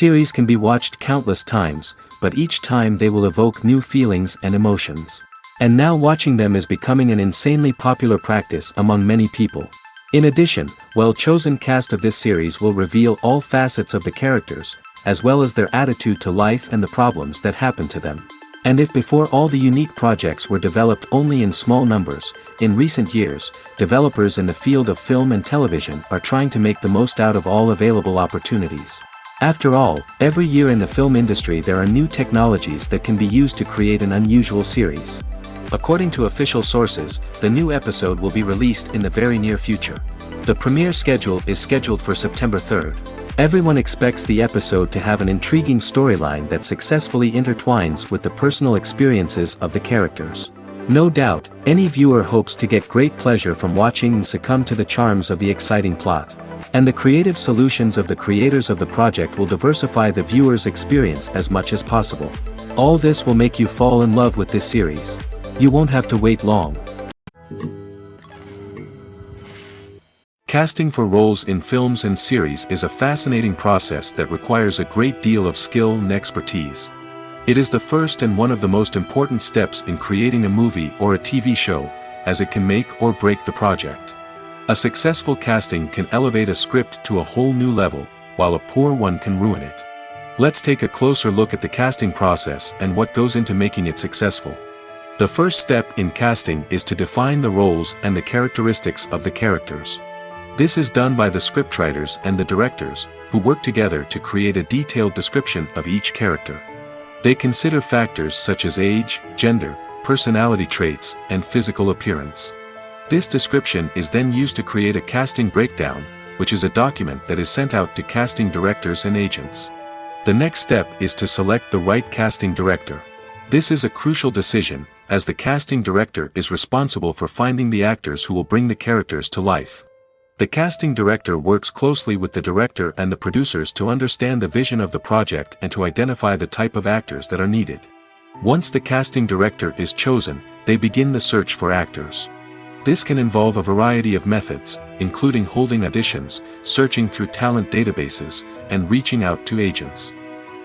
series can be watched countless times, but each time they will evoke new feelings and emotions. And now watching them is becoming an insanely popular practice among many people. In addition, well-chosen cast of this series will reveal all facets of the characters, as well as their attitude to life and the problems that happen to them. And if before all the unique projects were developed only in small numbers, in recent years, developers in the field of film and television are trying to make the most out of all available opportunities. After all, every year in the film industry there are new technologies that can be used to create an unusual series. According to official sources, the new episode will be released in the very near future. The premiere schedule is scheduled for September 3rd. Everyone expects the episode to have an intriguing storyline that successfully intertwines with the personal experiences of the characters. No doubt, any viewer hopes to get great pleasure from watching and succumb to the charms of the exciting plot. And the creative solutions of the creators of the project will diversify the viewer's experience as much as possible. All this will make you fall in love with this series. You won't have to wait long. Casting for roles in films and series is a fascinating process that requires a great deal of skill and expertise. It is the first and one of the most important steps in creating a movie or a TV show, as it can make or break the project. A successful casting can elevate a script to a whole new level, while a poor one can ruin it. Let's take a closer look at the casting process and what goes into making it successful. The first step in casting is to define the roles and the characteristics of the characters. This is done by the scriptwriters and the directors, who work together to create a detailed description of each character. They consider factors such as age, gender, personality traits, and physical appearance. This description is then used to create a casting breakdown, which is a document that is sent out to casting directors and agents. The next step is to select the right casting director. This is a crucial decision, as the casting director is responsible for finding the actors who will bring the characters to life. The casting director works closely with the director and the producers to understand the vision of the project and to identify the type of actors that are needed. Once the casting director is chosen, they begin the search for actors. This can involve a variety of methods, including holding auditions, searching through talent databases, and reaching out to agents.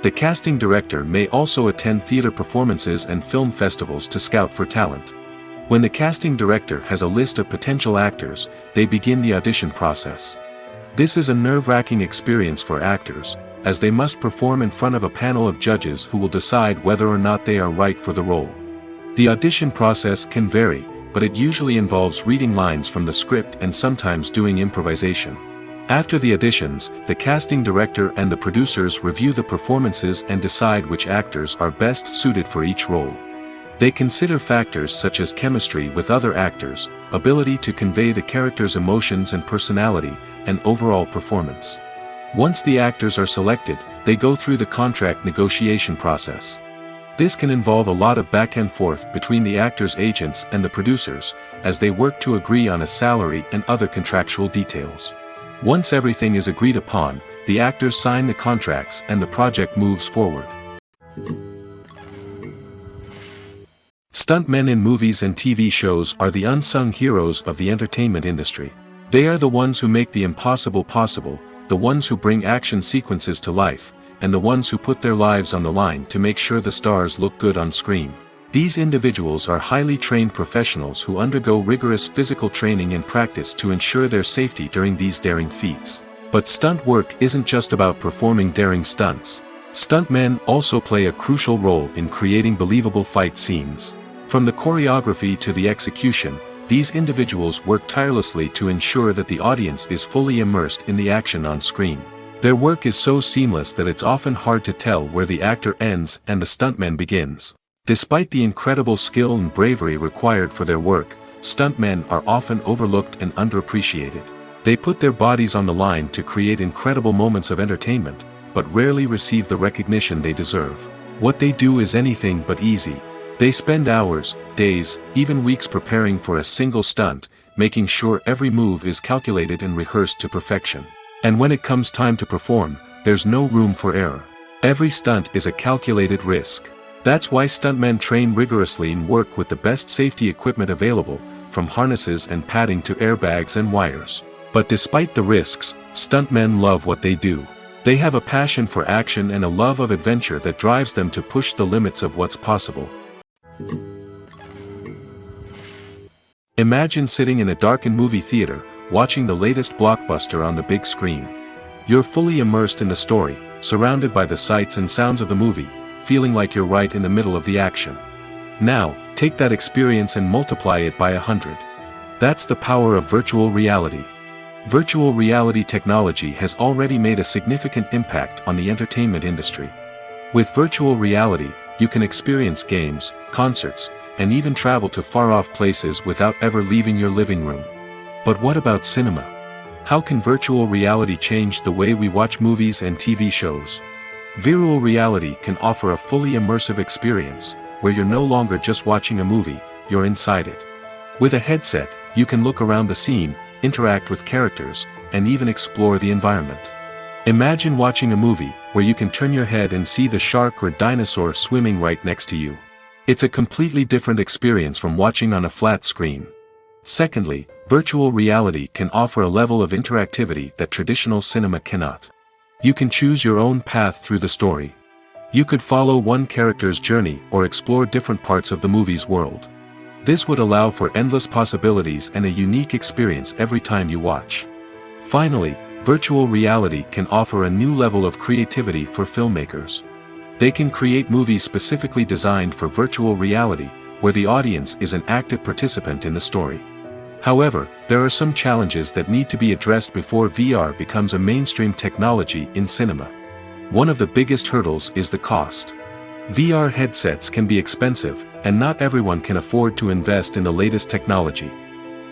The casting director may also attend theater performances and film festivals to scout for talent. When the casting director has a list of potential actors, they begin the audition process. This is a nerve-wracking experience for actors, as they must perform in front of a panel of judges who will decide whether or not they are right for the role. The audition process can vary, but it usually involves reading lines from the script and sometimes doing improvisation. After the auditions, the casting director and the producers review the performances and decide which actors are best suited for each role. They consider factors such as chemistry with other actors, ability to convey the character's emotions and personality, and overall performance. Once the actors are selected, they go through the contract negotiation process. This can involve a lot of back and forth between the actors' agents and the producers, as they work to agree on a salary and other contractual details. Once everything is agreed upon, the actors sign the contracts and the project moves forward. Stuntmen in movies and TV shows are the unsung heroes of the entertainment industry. They are the ones who make the impossible possible, the ones who bring action sequences to life, and the ones who put their lives on the line to make sure the stars look good on screen. These individuals are highly trained professionals who undergo rigorous physical training and practice to ensure their safety during these daring feats. But stunt work isn't just about performing daring stunts. Stuntmen also play a crucial role in creating believable fight scenes. From the choreography to the execution, these individuals work tirelessly to ensure that the audience is fully immersed in the action on screen. Their work is so seamless that it's often hard to tell where the actor ends and the stuntman begins. Despite the incredible skill and bravery required for their work, stuntmen are often overlooked and underappreciated. They put their bodies on the line to create incredible moments of entertainment, but rarely receive the recognition they deserve. What they do is anything but easy. They spend hours, days, even weeks preparing for a single stunt, making sure every move is calculated and rehearsed to perfection. And when it comes time to perform, there's no room for error. Every stunt is a calculated risk. That's why stuntmen train rigorously and work with the best safety equipment available, from harnesses and padding to airbags and wires. But despite the risks, stuntmen love what they do. They have a passion for action and a love of adventure that drives them to push the limits of what's possible. Imagine sitting in a darkened movie theater, watching the latest blockbuster on the big screen. You're fully immersed in the story, surrounded by the sights and sounds of the movie, feeling like you're right in the middle of the action. Now, take that experience and multiply it by 100. That's the power of virtual reality. Virtual reality technology has already made a significant impact on the entertainment industry. With virtual reality, you can experience games, concerts, and even travel to far-off places without ever leaving your living room. But what about cinema? How can virtual reality change the way we watch movies and TV shows? Virtual reality can offer a fully immersive experience, where you're no longer just watching a movie, you're inside it. With a headset, you can look around the scene, interact with characters, and even explore the environment. Imagine watching a movie where you can turn your head and see the shark or dinosaur swimming right next to you. It's a completely different experience from watching on a flat screen. Secondly, virtual reality can offer a level of interactivity that traditional cinema cannot. You can choose your own path through the story. You could follow one character's journey or explore different parts of the movie's world. This would allow for endless possibilities and a unique experience every time you watch. Finally, virtual reality can offer a new level of creativity for filmmakers. They can create movies specifically designed for virtual reality, where the audience is an active participant in the story. However, there are some challenges that need to be addressed before VR becomes a mainstream technology in cinema. One of the biggest hurdles is the cost. VR headsets can be expensive, and not everyone can afford to invest in the latest technology.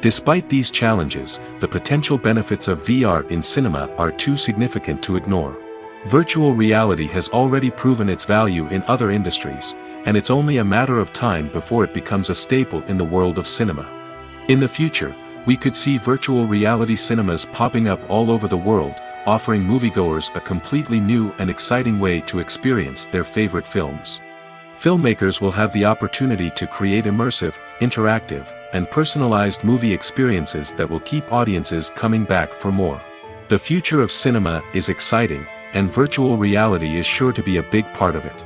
Despite these challenges, the potential benefits of VR in cinema are too significant to ignore. Virtual reality has already proven its value in other industries, and it's only a matter of time before it becomes a staple in the world of cinema. In the future, we could see virtual reality cinemas popping up all over the world, offering moviegoers a completely new and exciting way to experience their favorite films. Filmmakers will have the opportunity to create immersive, interactive, and personalized movie experiences that will keep audiences coming back for more. The future of cinema is exciting, and virtual reality is sure to be a big part of it.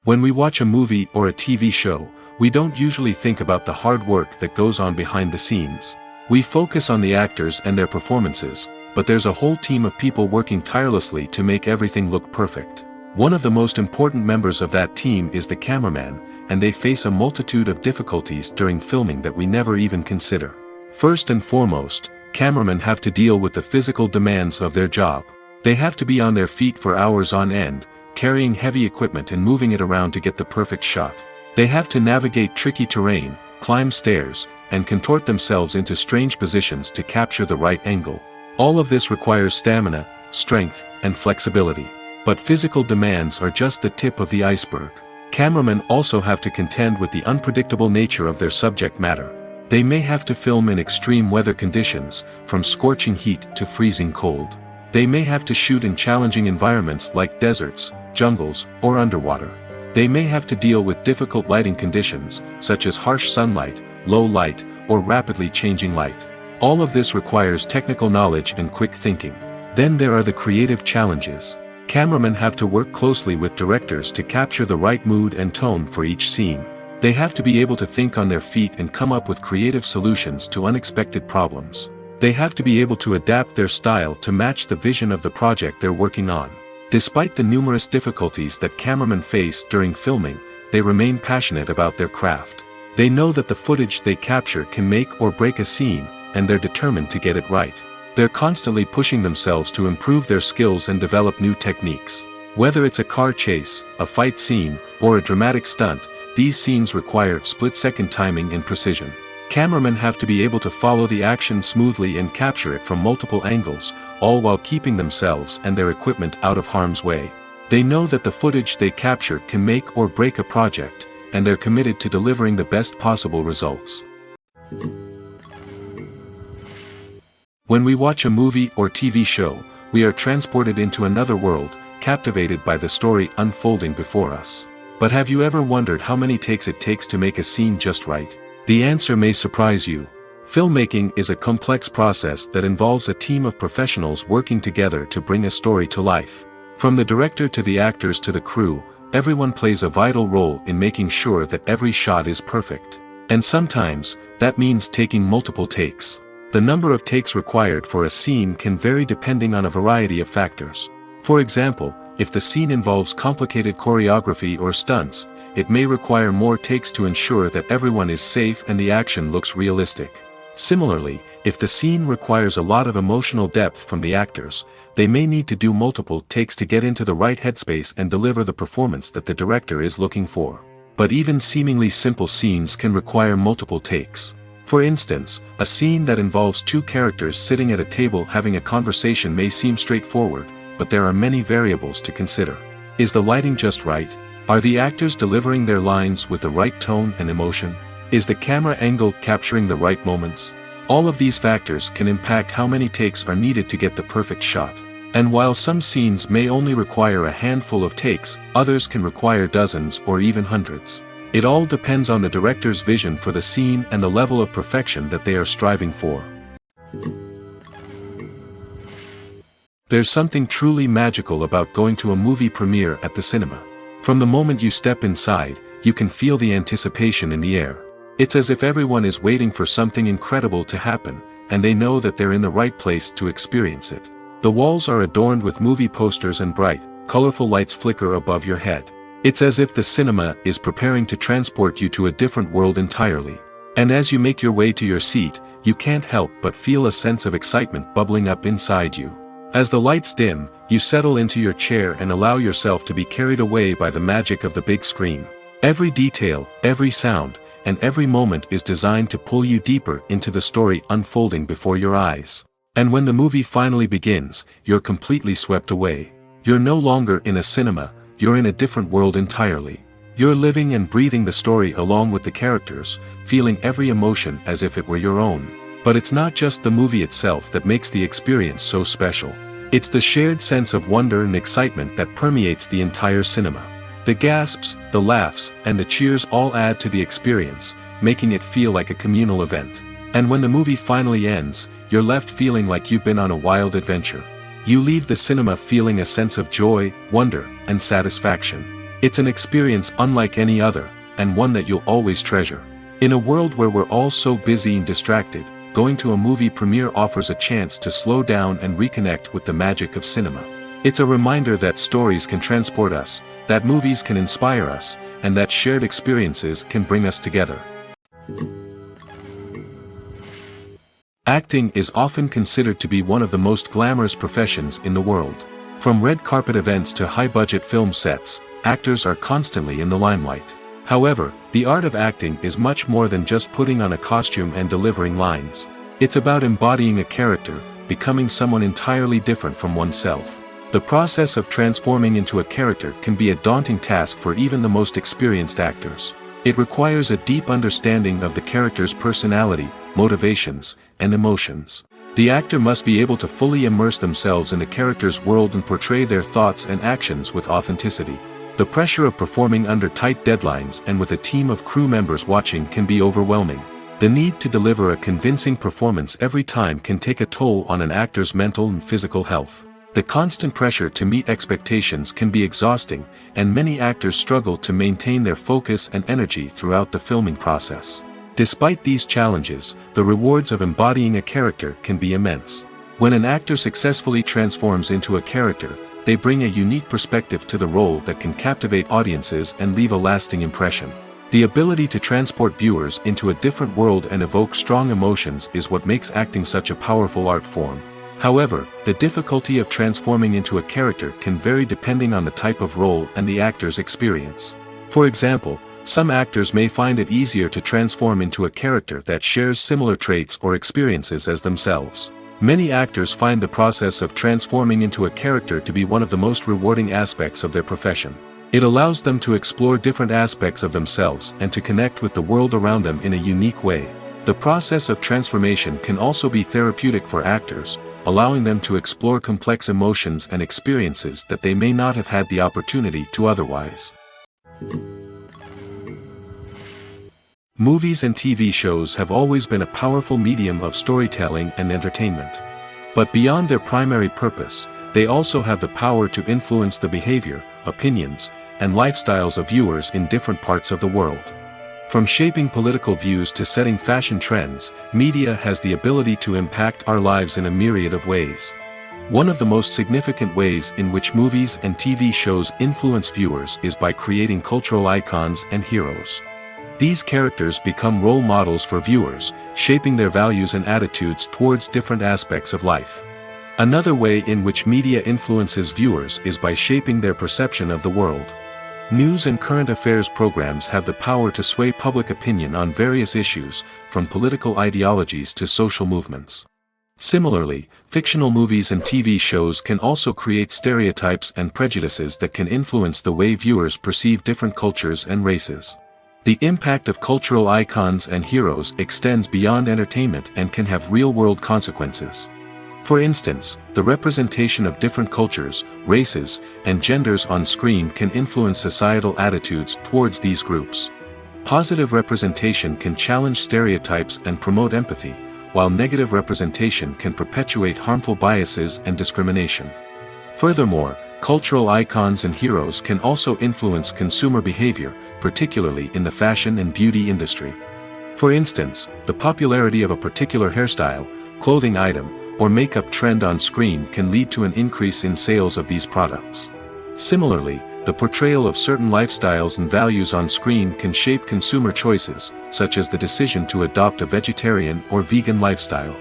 When we watch a movie or a TV show, we don't usually think about the hard work that goes on behind the scenes. We focus on the actors and their performances, but there's a whole team of people working tirelessly to make everything look perfect. One of the most important members of that team is the cameraman, and they face a multitude of difficulties during filming that we never even consider. First and foremost, cameramen have to deal with the physical demands of their job. They have to be on their feet for hours on end, carrying heavy equipment and moving it around to get the perfect shot. They have to navigate tricky terrain, climb stairs, and contort themselves into strange positions to capture the right angle. All of this requires stamina, strength, and flexibility. But physical demands are just the tip of the iceberg. Cameramen also have to contend with the unpredictable nature of their subject matter. They may have to film in extreme weather conditions, from scorching heat to freezing cold. They may have to shoot in challenging environments like deserts, jungles, or underwater. They may have to deal with difficult lighting conditions, such as harsh sunlight, low light, or rapidly changing light. All of this requires technical knowledge and quick thinking. Then there are the creative challenges. Cameramen have to work closely with directors to capture the right mood and tone for each scene. They have to be able to think on their feet and come up with creative solutions to unexpected problems. They have to be able to adapt their style to match the vision of the project they're working on. Despite the numerous difficulties that cameramen face during filming, they remain passionate about their craft. They know that the footage they capture can make or break a scene, and they're determined to get it right. They're constantly pushing themselves to improve their skills and develop new techniques. Whether it's a car chase, a fight scene, or a dramatic stunt, these scenes require split-second timing and precision. Cameramen have to be able to follow the action smoothly and capture it from multiple angles, all while keeping themselves and their equipment out of harm's way. They know that the footage they capture can make or break a project, and they're committed to delivering the best possible results. When we watch a movie or TV show, we are transported into another world, captivated by the story unfolding before us. But have you ever wondered how many takes it takes to make a scene just right? The answer may surprise you. Filmmaking is a complex process that involves a team of professionals working together to bring a story to life. From the director to the actors to the crew, everyone plays a vital role in making sure that every shot is perfect. And sometimes, that means taking multiple takes. The number of takes required for a scene can vary depending on a variety of factors. For example, if the scene involves complicated choreography or stunts, it may require more takes to ensure that everyone is safe and the action looks realistic. Similarly, if the scene requires a lot of emotional depth from the actors, they may need to do multiple takes to get into the right headspace and deliver the performance that the director is looking for. But even seemingly simple scenes can require multiple takes. For instance, a scene that involves two characters sitting at a table having a conversation may seem straightforward, but there are many variables to consider. Is the lighting just right? Are the actors delivering their lines with the right tone and emotion? Is the camera angle capturing the right moments? All of these factors can impact how many takes are needed to get the perfect shot. And while some scenes may only require a handful of takes, others can require dozens or even hundreds. It all depends on the director's vision for the scene and the level of perfection that they are striving for. There's something truly magical about going to a movie premiere at the cinema. From the moment you step inside, you can feel the anticipation in the air. It's as if everyone is waiting for something incredible to happen, and they know that they're in the right place to experience it. The walls are adorned with movie posters and bright, colorful lights flicker above your head. It's as if the cinema is preparing to transport you to a different world entirely. And as you make your way to your seat, you can't help but feel a sense of excitement bubbling up inside you. As the lights dim, you settle into your chair and allow yourself to be carried away by the magic of the big screen. Every detail, every sound, and every moment is designed to pull you deeper into the story unfolding before your eyes. And when the movie finally begins, you're completely swept away. You're no longer in a cinema, you're in a different world entirely. You're living and breathing the story along with the characters, feeling every emotion as if it were your own. But it's not just the movie itself that makes the experience so special. It's the shared sense of wonder and excitement that permeates the entire cinema. The gasps, the laughs, and the cheers all add to the experience, making it feel like a communal event. And when the movie finally ends, you're left feeling like you've been on a wild adventure. You leave the cinema feeling a sense of joy, wonder, and satisfaction. It's an experience unlike any other, and one that you'll always treasure. In a world where we're all so busy and distracted, going to a movie premiere offers a chance to slow down and reconnect with the magic of cinema. It's a reminder that stories can transport us, that movies can inspire us, and that shared experiences can bring us together. Acting is often considered to be one of the most glamorous professions in the world. From red carpet events to high-budget film sets, actors are constantly in the limelight. However, the art of acting is much more than just putting on a costume and delivering lines. It's about embodying a character, becoming someone entirely different from oneself. The process of transforming into a character can be a daunting task for even the most experienced actors. It requires a deep understanding of the character's personality, motivations, and emotions. The actor must be able to fully immerse themselves in the character's world and portray their thoughts and actions with authenticity. The pressure of performing under tight deadlines and with a team of crew members watching can be overwhelming. The need to deliver a convincing performance every time can take a toll on an actor's mental and physical health. The constant pressure to meet expectations can be exhausting, and many actors struggle to maintain their focus and energy throughout the filming process. Despite these challenges, the rewards of embodying a character can be immense. When an actor successfully transforms into a character, they bring a unique perspective to the role that can captivate audiences and leave a lasting impression. The ability to transport viewers into a different world and evoke strong emotions is what makes acting such a powerful art form. However, the difficulty of transforming into a character can vary depending on the type of role and the actor's experience. For example, some actors may find it easier to transform into a character that shares similar traits or experiences as themselves. Many actors find the process of transforming into a character to be one of the most rewarding aspects of their profession. It allows them to explore different aspects of themselves and to connect with the world around them in a unique way. The process of transformation can also be therapeutic for actors, allowing them to explore complex emotions and experiences that they may not have had the opportunity to otherwise. Movies and TV shows have always been a powerful medium of storytelling and entertainment. But beyond their primary purpose, they also have the power to influence the behavior, opinions, and lifestyles of viewers in different parts of the world. From shaping political views to setting fashion trends, media has the ability to impact our lives in a myriad of ways. One of the most significant ways in which movies and TV shows influence viewers is by creating cultural icons and heroes. These characters become role models for viewers, shaping their values and attitudes towards different aspects of life. Another way in which media influences viewers is by shaping their perception of the world. News and current affairs programs have the power to sway public opinion on various issues, from political ideologies to social movements. Similarly, fictional movies and TV shows can also create stereotypes and prejudices that can influence the way viewers perceive different cultures and races. The impact of cultural icons and heroes extends beyond entertainment and can have real-world consequences. For instance, the representation of different cultures, races, and genders on screen can influence societal attitudes towards these groups. Positive representation can challenge stereotypes and promote empathy, while negative representation can perpetuate harmful biases and discrimination. Furthermore, cultural icons and heroes can also influence consumer behavior, particularly in the fashion and beauty industry. For instance, the popularity of a particular hairstyle, clothing item, or makeup trend on screen can lead to an increase in sales of these products. Similarly, the portrayal of certain lifestyles and values on screen can shape consumer choices, such as the decision to adopt a vegetarian or vegan lifestyle.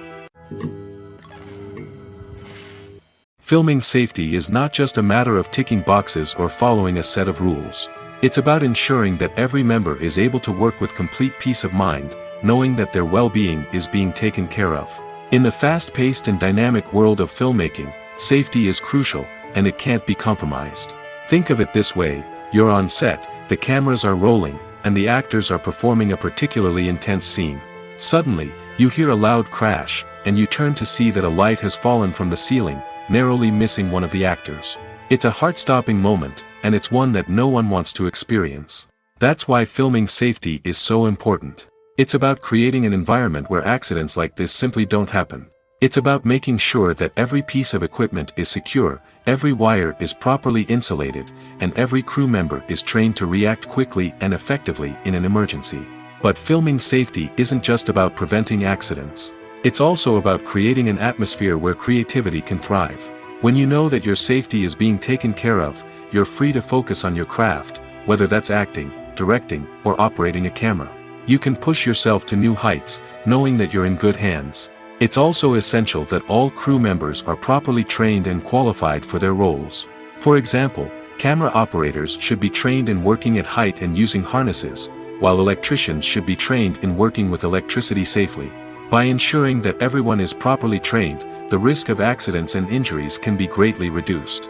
Filming safety is not just a matter of ticking boxes or following a set of rules. It's about ensuring that every member is able to work with complete peace of mind, knowing that their well-being is being taken care of. In the fast-paced and dynamic world of filmmaking, safety is crucial, and it can't be compromised. Think of it this way: you're on set, the cameras are rolling, and the actors are performing a particularly intense scene. Suddenly, you hear a loud crash, and you turn to see that a light has fallen from the ceiling, narrowly missing one of the actors. It's a heart-stopping moment, and it's one that no one wants to experience. That's why filming safety is so important. It's about creating an environment where accidents like this simply don't happen. It's about making sure that every piece of equipment is secure, every wire is properly insulated, and every crew member is trained to react quickly and effectively in an emergency. But filming safety isn't just about preventing accidents. It's also about creating an atmosphere where creativity can thrive. When you know that your safety is being taken care of, you're free to focus on your craft, whether that's acting, directing, or operating a camera. You can push yourself to new heights, knowing that you're in good hands. It's also essential that all crew members are properly trained and qualified for their roles. For example, camera operators should be trained in working at height and using harnesses, while electricians should be trained in working with electricity safely. By ensuring that everyone is properly trained, the risk of accidents and injuries can be greatly reduced.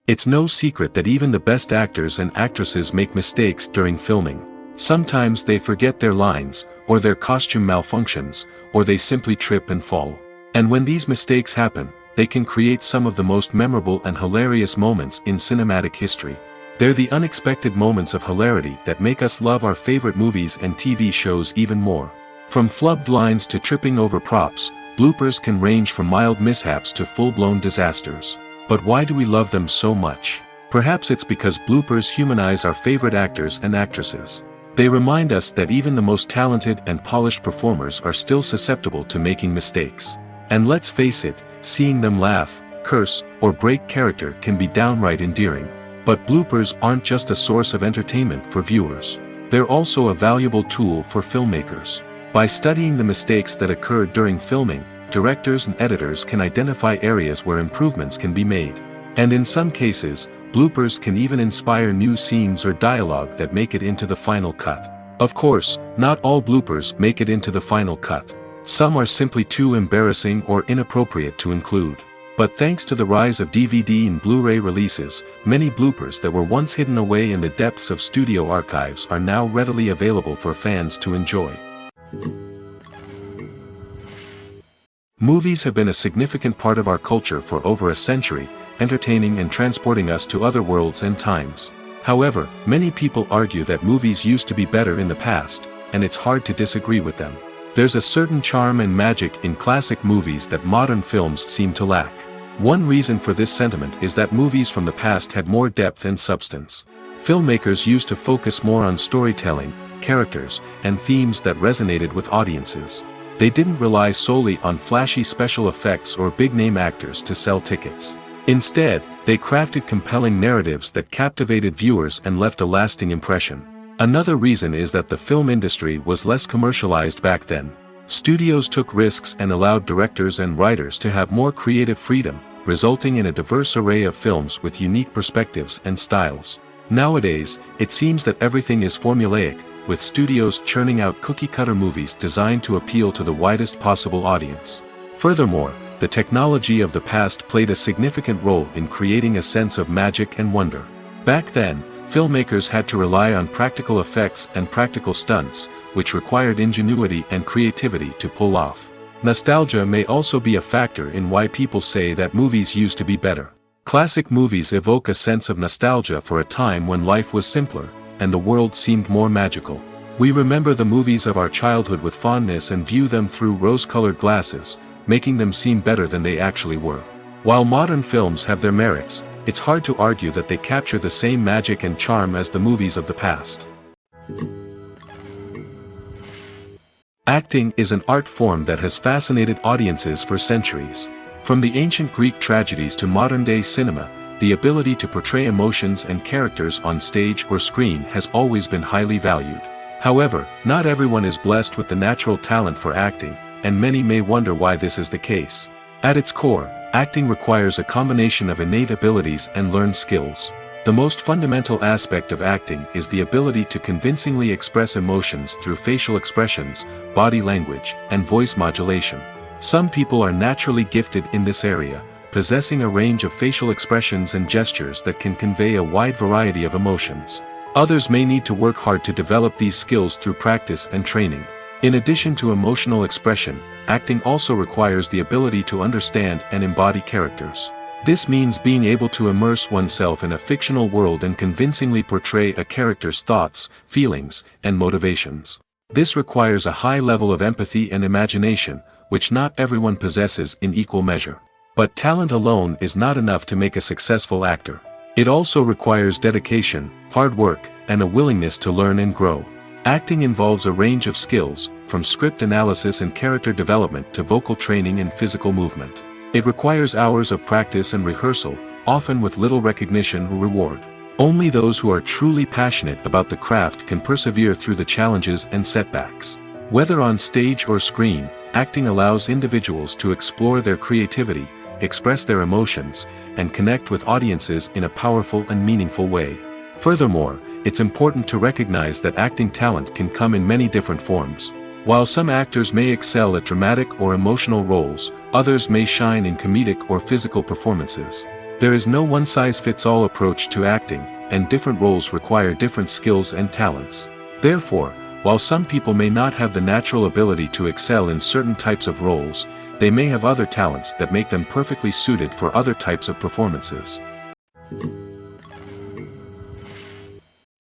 It's no secret that even the best actors and actresses make mistakes during filming. Sometimes they forget their lines, or their costume malfunctions, or they simply trip and fall. And when these mistakes happen, they can create some of the most memorable and hilarious moments in cinematic history. They're the unexpected moments of hilarity that make us love our favorite movies and TV shows even more. From flubbed lines to tripping over props, bloopers can range from mild mishaps to full-blown disasters. But why do we love them so much? Perhaps it's because bloopers humanize our favorite actors and actresses. They remind us that even the most talented and polished performers are still susceptible to making mistakes. And let's face it, seeing them laugh, curse, or break character can be downright endearing. But bloopers aren't just a source of entertainment for viewers. They're also a valuable tool for filmmakers. By studying the mistakes that occurred during filming, directors and editors can identify areas where improvements can be made. And in some cases, bloopers can even inspire new scenes or dialogue that make it into the final cut. Of course, not all bloopers make it into the final cut. Some are simply too embarrassing or inappropriate to include. But thanks to the rise of DVD and Blu-ray releases, many bloopers that were once hidden away in the depths of studio archives are now readily available for fans to enjoy. Movies have been a significant part of our culture for over a century, entertaining and transporting us to other worlds and times. However, many people argue that movies used to be better in the past, and it's hard to disagree with them. There's a certain charm and magic in classic movies that modern films seem to lack. One reason for this sentiment is that movies from the past had more depth and substance. Filmmakers used to focus more on storytelling, characters, and themes that resonated with audiences. They didn't rely solely on flashy special effects or big-name actors to sell tickets. Instead, they crafted compelling narratives that captivated viewers and left a lasting impression. Another reason is that the film industry was less commercialized back then. Studios took risks and allowed directors and writers to have more creative freedom, resulting in a diverse array of films with unique perspectives and styles. Nowadays, it seems that everything is formulaic, with studios churning out cookie-cutter movies designed to appeal to the widest possible audience. Furthermore, the technology of the past played a significant role in creating a sense of magic and wonder. Back then, filmmakers had to rely on practical effects and practical stunts, which required ingenuity and creativity to pull off. Nostalgia may also be a factor in why people say that movies used to be better. Classic movies evoke a sense of nostalgia for a time when life was simpler, and the world seemed more magical. We remember the movies of our childhood with fondness and view them through rose-colored glasses, making them seem better than they actually were. While modern films have their merits, it's hard to argue that they capture the same magic and charm as the movies of the past. Acting is an art form that has fascinated audiences for centuries. From the ancient Greek tragedies to modern-day cinema, the ability to portray emotions and characters on stage or screen has always been highly valued. However, not everyone is blessed with the natural talent for acting, and many may wonder why this is the case. At its core, acting requires a combination of innate abilities and learned skills. The most fundamental aspect of acting is the ability to convincingly express emotions through facial expressions, body language, and voice modulation. Some people are naturally gifted in this area, possessing a range of facial expressions and gestures that can convey a wide variety of emotions. Others may need to work hard to develop these skills through practice and training. In addition to emotional expression, acting also requires the ability to understand and embody characters. This means being able to immerse oneself in a fictional world and convincingly portray a character's thoughts, feelings, and motivations. This requires a high level of empathy and imagination, which not everyone possesses in equal measure. But talent alone is not enough to make a successful actor. It also requires dedication, hard work, and a willingness to learn and grow. Acting involves a range of skills, from script analysis and character development to vocal training and physical movement. It requires hours of practice and rehearsal, often with little recognition or reward. Only those who are truly passionate about the craft can persevere through the challenges and setbacks. Whether on stage or screen, acting allows individuals to explore their creativity, express their emotions, and connect with audiences in a powerful and meaningful way. Furthermore, it's important to recognize that acting talent can come in many different forms. While some actors may excel at dramatic or emotional roles, others may shine in comedic or physical performances. There is no one-size-fits-all approach to acting, and different roles require different skills and talents. Therefore, while some people may not have the natural ability to excel in certain types of roles, they may have other talents that make them perfectly suited for other types of performances.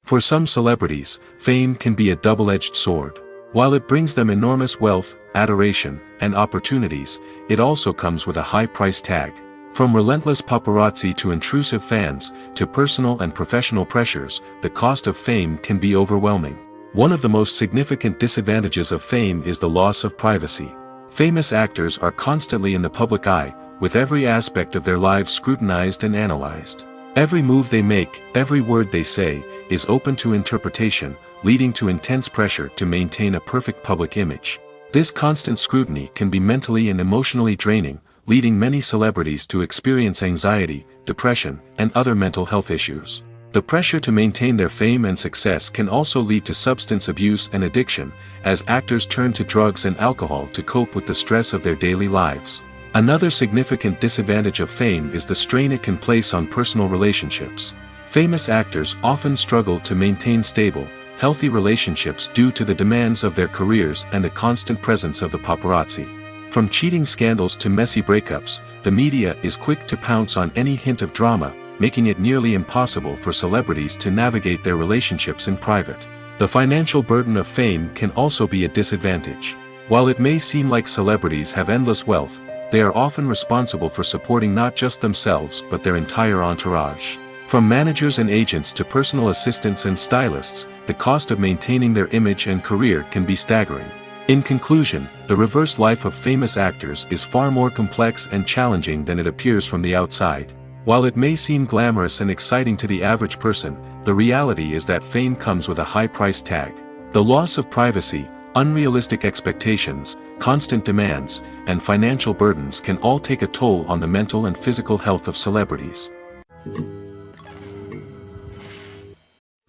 For some celebrities, fame can be a double-edged sword. While it brings them enormous wealth, adoration, and opportunities, it also comes with a high price tag. From relentless paparazzi to intrusive fans, to personal and professional pressures, the cost of fame can be overwhelming. One of the most significant disadvantages of fame is the loss of privacy. Famous actors are constantly in the public eye, with every aspect of their lives scrutinized and analyzed. Every move they make, every word they say, is open to interpretation, leading to intense pressure to maintain a perfect public image. This constant scrutiny can be mentally and emotionally draining, leading many celebrities to experience anxiety, depression, and other mental health issues. The pressure to maintain their fame and success can also lead to substance abuse and addiction, as actors turn to drugs and alcohol to cope with the stress of their daily lives. Another significant disadvantage of fame is the strain it can place on personal relationships. Famous actors often struggle to maintain stable, healthy relationships due to the demands of their careers and the constant presence of the paparazzi. From cheating scandals to messy breakups, the media is quick to pounce on any hint of drama, making it nearly impossible for celebrities to navigate their relationships in private. The financial burden of fame can also be a disadvantage. While it may seem like celebrities have endless wealth, they are often responsible for supporting not just themselves but their entire entourage. From managers and agents to personal assistants and stylists, the cost of maintaining their image and career can be staggering. In conclusion, the reverse life of famous actors is far more complex and challenging than it appears from the outside. While it may seem glamorous and exciting to the average person, the reality is that fame comes with a high price tag. The loss of privacy, unrealistic expectations, constant demands, and financial burdens can all take a toll on the mental and physical health of celebrities.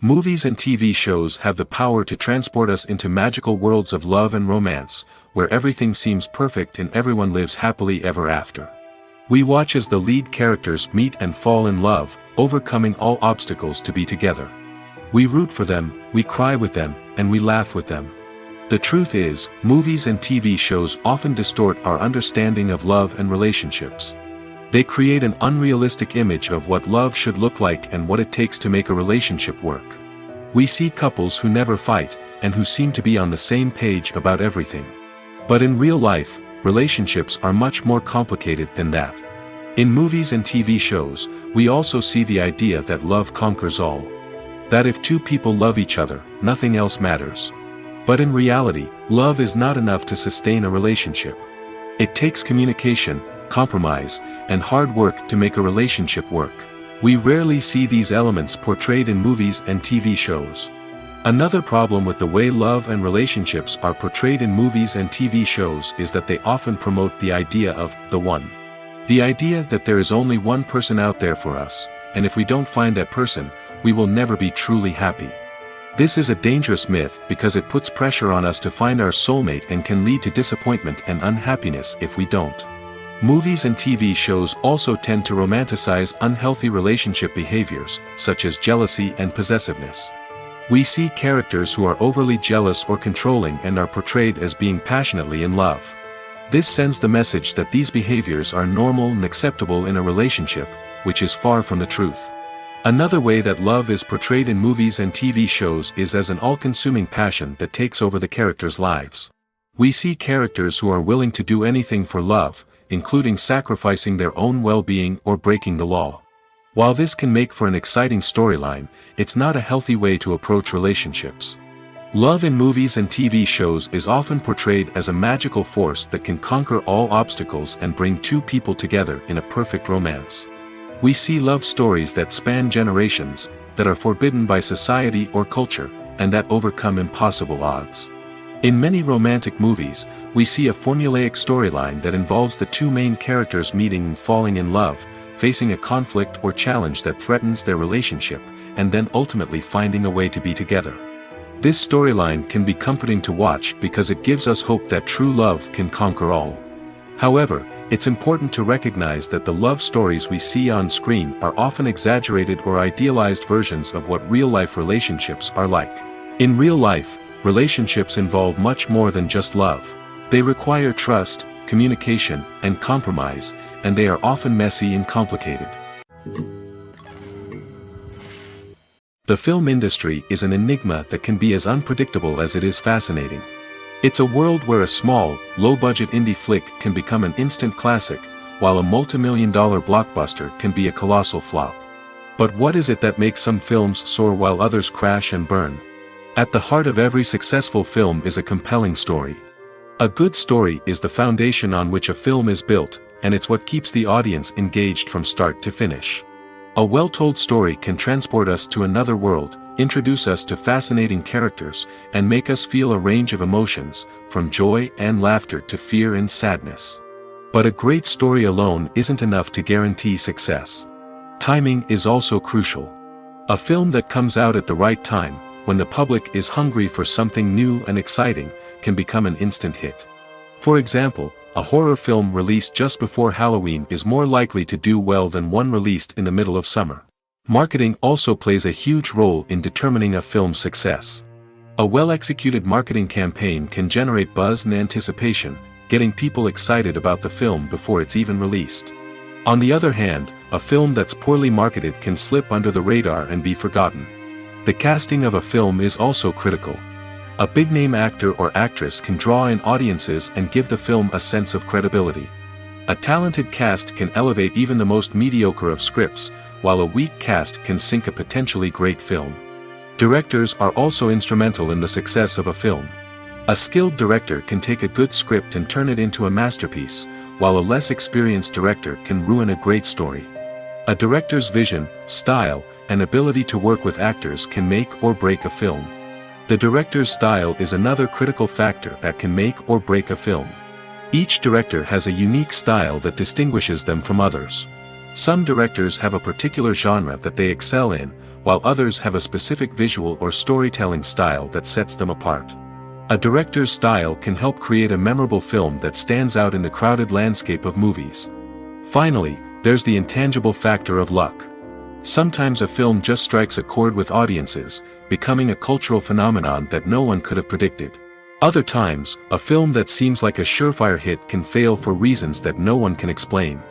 Movies and TV shows have the power to transport us into magical worlds of love and romance, where everything seems perfect and everyone lives happily ever after. We watch as the lead characters meet and fall in love, overcoming all obstacles to be together. We root for them, we cry with them, and we laugh with them. The truth is, movies and TV shows often distort our understanding of love and relationships. They create an unrealistic image of what love should look like and what it takes to make a relationship work. We see couples who never fight, and who seem to be on the same page about everything. But in real life, relationships are much more complicated than that. In movies and TV shows, we also see the idea that love conquers all. That if two people love each other, nothing else matters. But in reality, love is not enough to sustain a relationship. It takes communication, compromise, and hard work to make a relationship work. We rarely see these elements portrayed in movies and TV shows. Another problem with the way love and relationships are portrayed in movies and TV shows is that they often promote the idea of the one. The idea that there is only one person out there for us, and if we don't find that person, we will never be truly happy. This is a dangerous myth because it puts pressure on us to find our soulmate and can lead to disappointment and unhappiness if we don't. Movies and TV shows also tend to romanticize unhealthy relationship behaviors, such as jealousy and possessiveness. We see characters who are overly jealous or controlling and are portrayed as being passionately in love. This sends the message that these behaviors are normal and acceptable in a relationship, which is far from the truth. Another way that love is portrayed in movies and TV shows is as an all-consuming passion that takes over the characters' lives. We see characters who are willing to do anything for love, including sacrificing their own well-being or breaking the law. While this can make for an exciting storyline, it's not a healthy way to approach relationships. Love in movies and TV shows is often portrayed as a magical force that can conquer all obstacles and bring two people together in a perfect romance. We see love stories that span generations, that are forbidden by society or culture, and that overcome impossible odds. In many romantic movies, we see a formulaic storyline that involves the two main characters meeting and falling in love, facing a conflict or challenge that threatens their relationship, and then ultimately finding a way to be together. This storyline can be comforting to watch because it gives us hope that true love can conquer all. However, it's important to recognize that the love stories we see on screen are often exaggerated or idealized versions of what real-life relationships are like. In real life, relationships involve much more than just love. They require trust, communication, and compromise, and they are often messy and complicated. The film industry is an enigma that can be as unpredictable as it is fascinating. It's a world where a small, low-budget indie flick can become an instant classic, while a multi-million-dollar blockbuster can be a colossal flop. But what is it that makes some films soar while others crash and burn? At the heart of every successful film is a compelling story. A good story is the foundation on which a film is built, and it's what keeps the audience engaged from start to finish. A well-told story can transport us to another world, introduce us to fascinating characters, and make us feel a range of emotions, from joy and laughter to fear and sadness. But a great story alone isn't enough to guarantee success. Timing is also crucial. A film that comes out at the right time, when the public is hungry for something new and exciting, can become an instant hit. For example, a horror film released just before Halloween is more likely to do well than one released in the middle of summer. Marketing also plays a huge role in determining a film's success. A well-executed marketing campaign can generate buzz and anticipation, getting people excited about the film before it's even released. On the other hand, a film that's poorly marketed can slip under the radar and be forgotten. The casting of a film is also critical. A big-name actor or actress can draw in audiences and give the film a sense of credibility. A talented cast can elevate even the most mediocre of scripts, while a weak cast can sink a potentially great film. Directors are also instrumental in the success of a film. A skilled director can take a good script and turn it into a masterpiece, while a less experienced director can ruin a great story. A director's vision, style, and ability to work with actors can make or break a film. The director's style is another critical factor that can make or break a film. Each director has a unique style that distinguishes them from others. Some directors have a particular genre that they excel in, while others have a specific visual or storytelling style that sets them apart. A director's style can help create a memorable film that stands out in the crowded landscape of movies. Finally, there's the intangible factor of luck. Sometimes a film just strikes a chord with audiences, becoming a cultural phenomenon that no one could have predicted. Other times, a film that seems like a surefire hit can fail for reasons that no one can explain.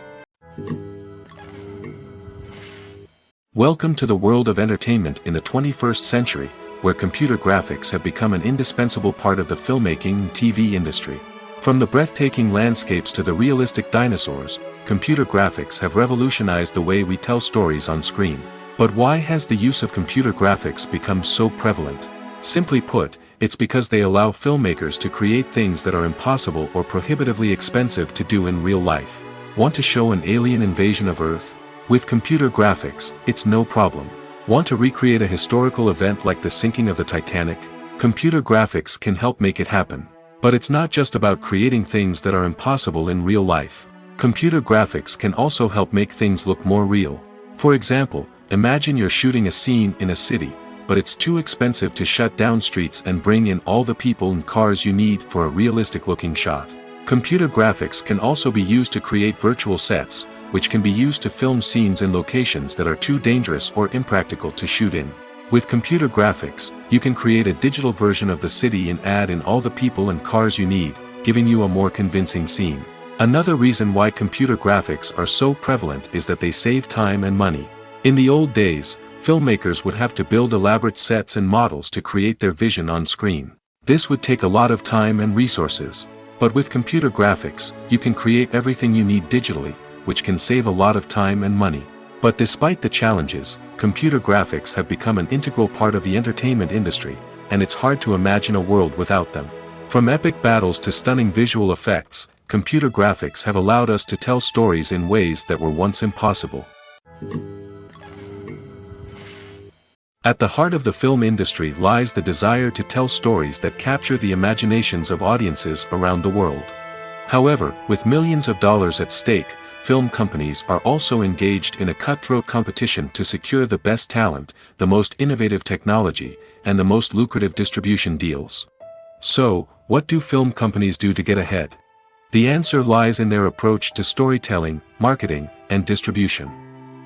Welcome to the world of entertainment in the 21st century, where computer graphics have become an indispensable part of the filmmaking and TV industry. From the breathtaking landscapes to the realistic dinosaurs, computer graphics have revolutionized the way we tell stories on screen. But why has the use of computer graphics become so prevalent? Simply put, it's because they allow filmmakers to create things that are impossible or prohibitively expensive to do in real life. Want to show an alien invasion of Earth? With computer graphics, it's no problem. Want to recreate a historical event like the sinking of the Titanic? Computer graphics can help make it happen. But it's not just about creating things that are impossible in real life. Computer graphics can also help make things look more real. For example, imagine you're shooting a scene in a city, but it's too expensive to shut down streets and bring in all the people and cars you need for a realistic-looking shot. Computer graphics can also be used to create virtual sets, which can be used to film scenes in locations that are too dangerous or impractical to shoot in. With computer graphics, you can create a digital version of the city and add in all the people and cars you need, giving you a more convincing scene. Another reason why computer graphics are so prevalent is that they save time and money. In the old days, filmmakers would have to build elaborate sets and models to create their vision on screen. This would take a lot of time and resources. But with computer graphics, you can create everything you need digitally, which can save a lot of time and money. But despite the challenges, computer graphics have become an integral part of the entertainment industry, and it's hard to imagine a world without them. From epic battles to stunning visual effects, computer graphics have allowed us to tell stories in ways that were once impossible. At the heart of the film industry lies the desire to tell stories that capture the imaginations of audiences around the world. However, with millions of dollars at stake, film companies are also engaged in a cutthroat competition to secure the best talent, the most innovative technology, and the most lucrative distribution deals. So, what do film companies do to get ahead? The answer lies in their approach to storytelling, marketing, and distribution.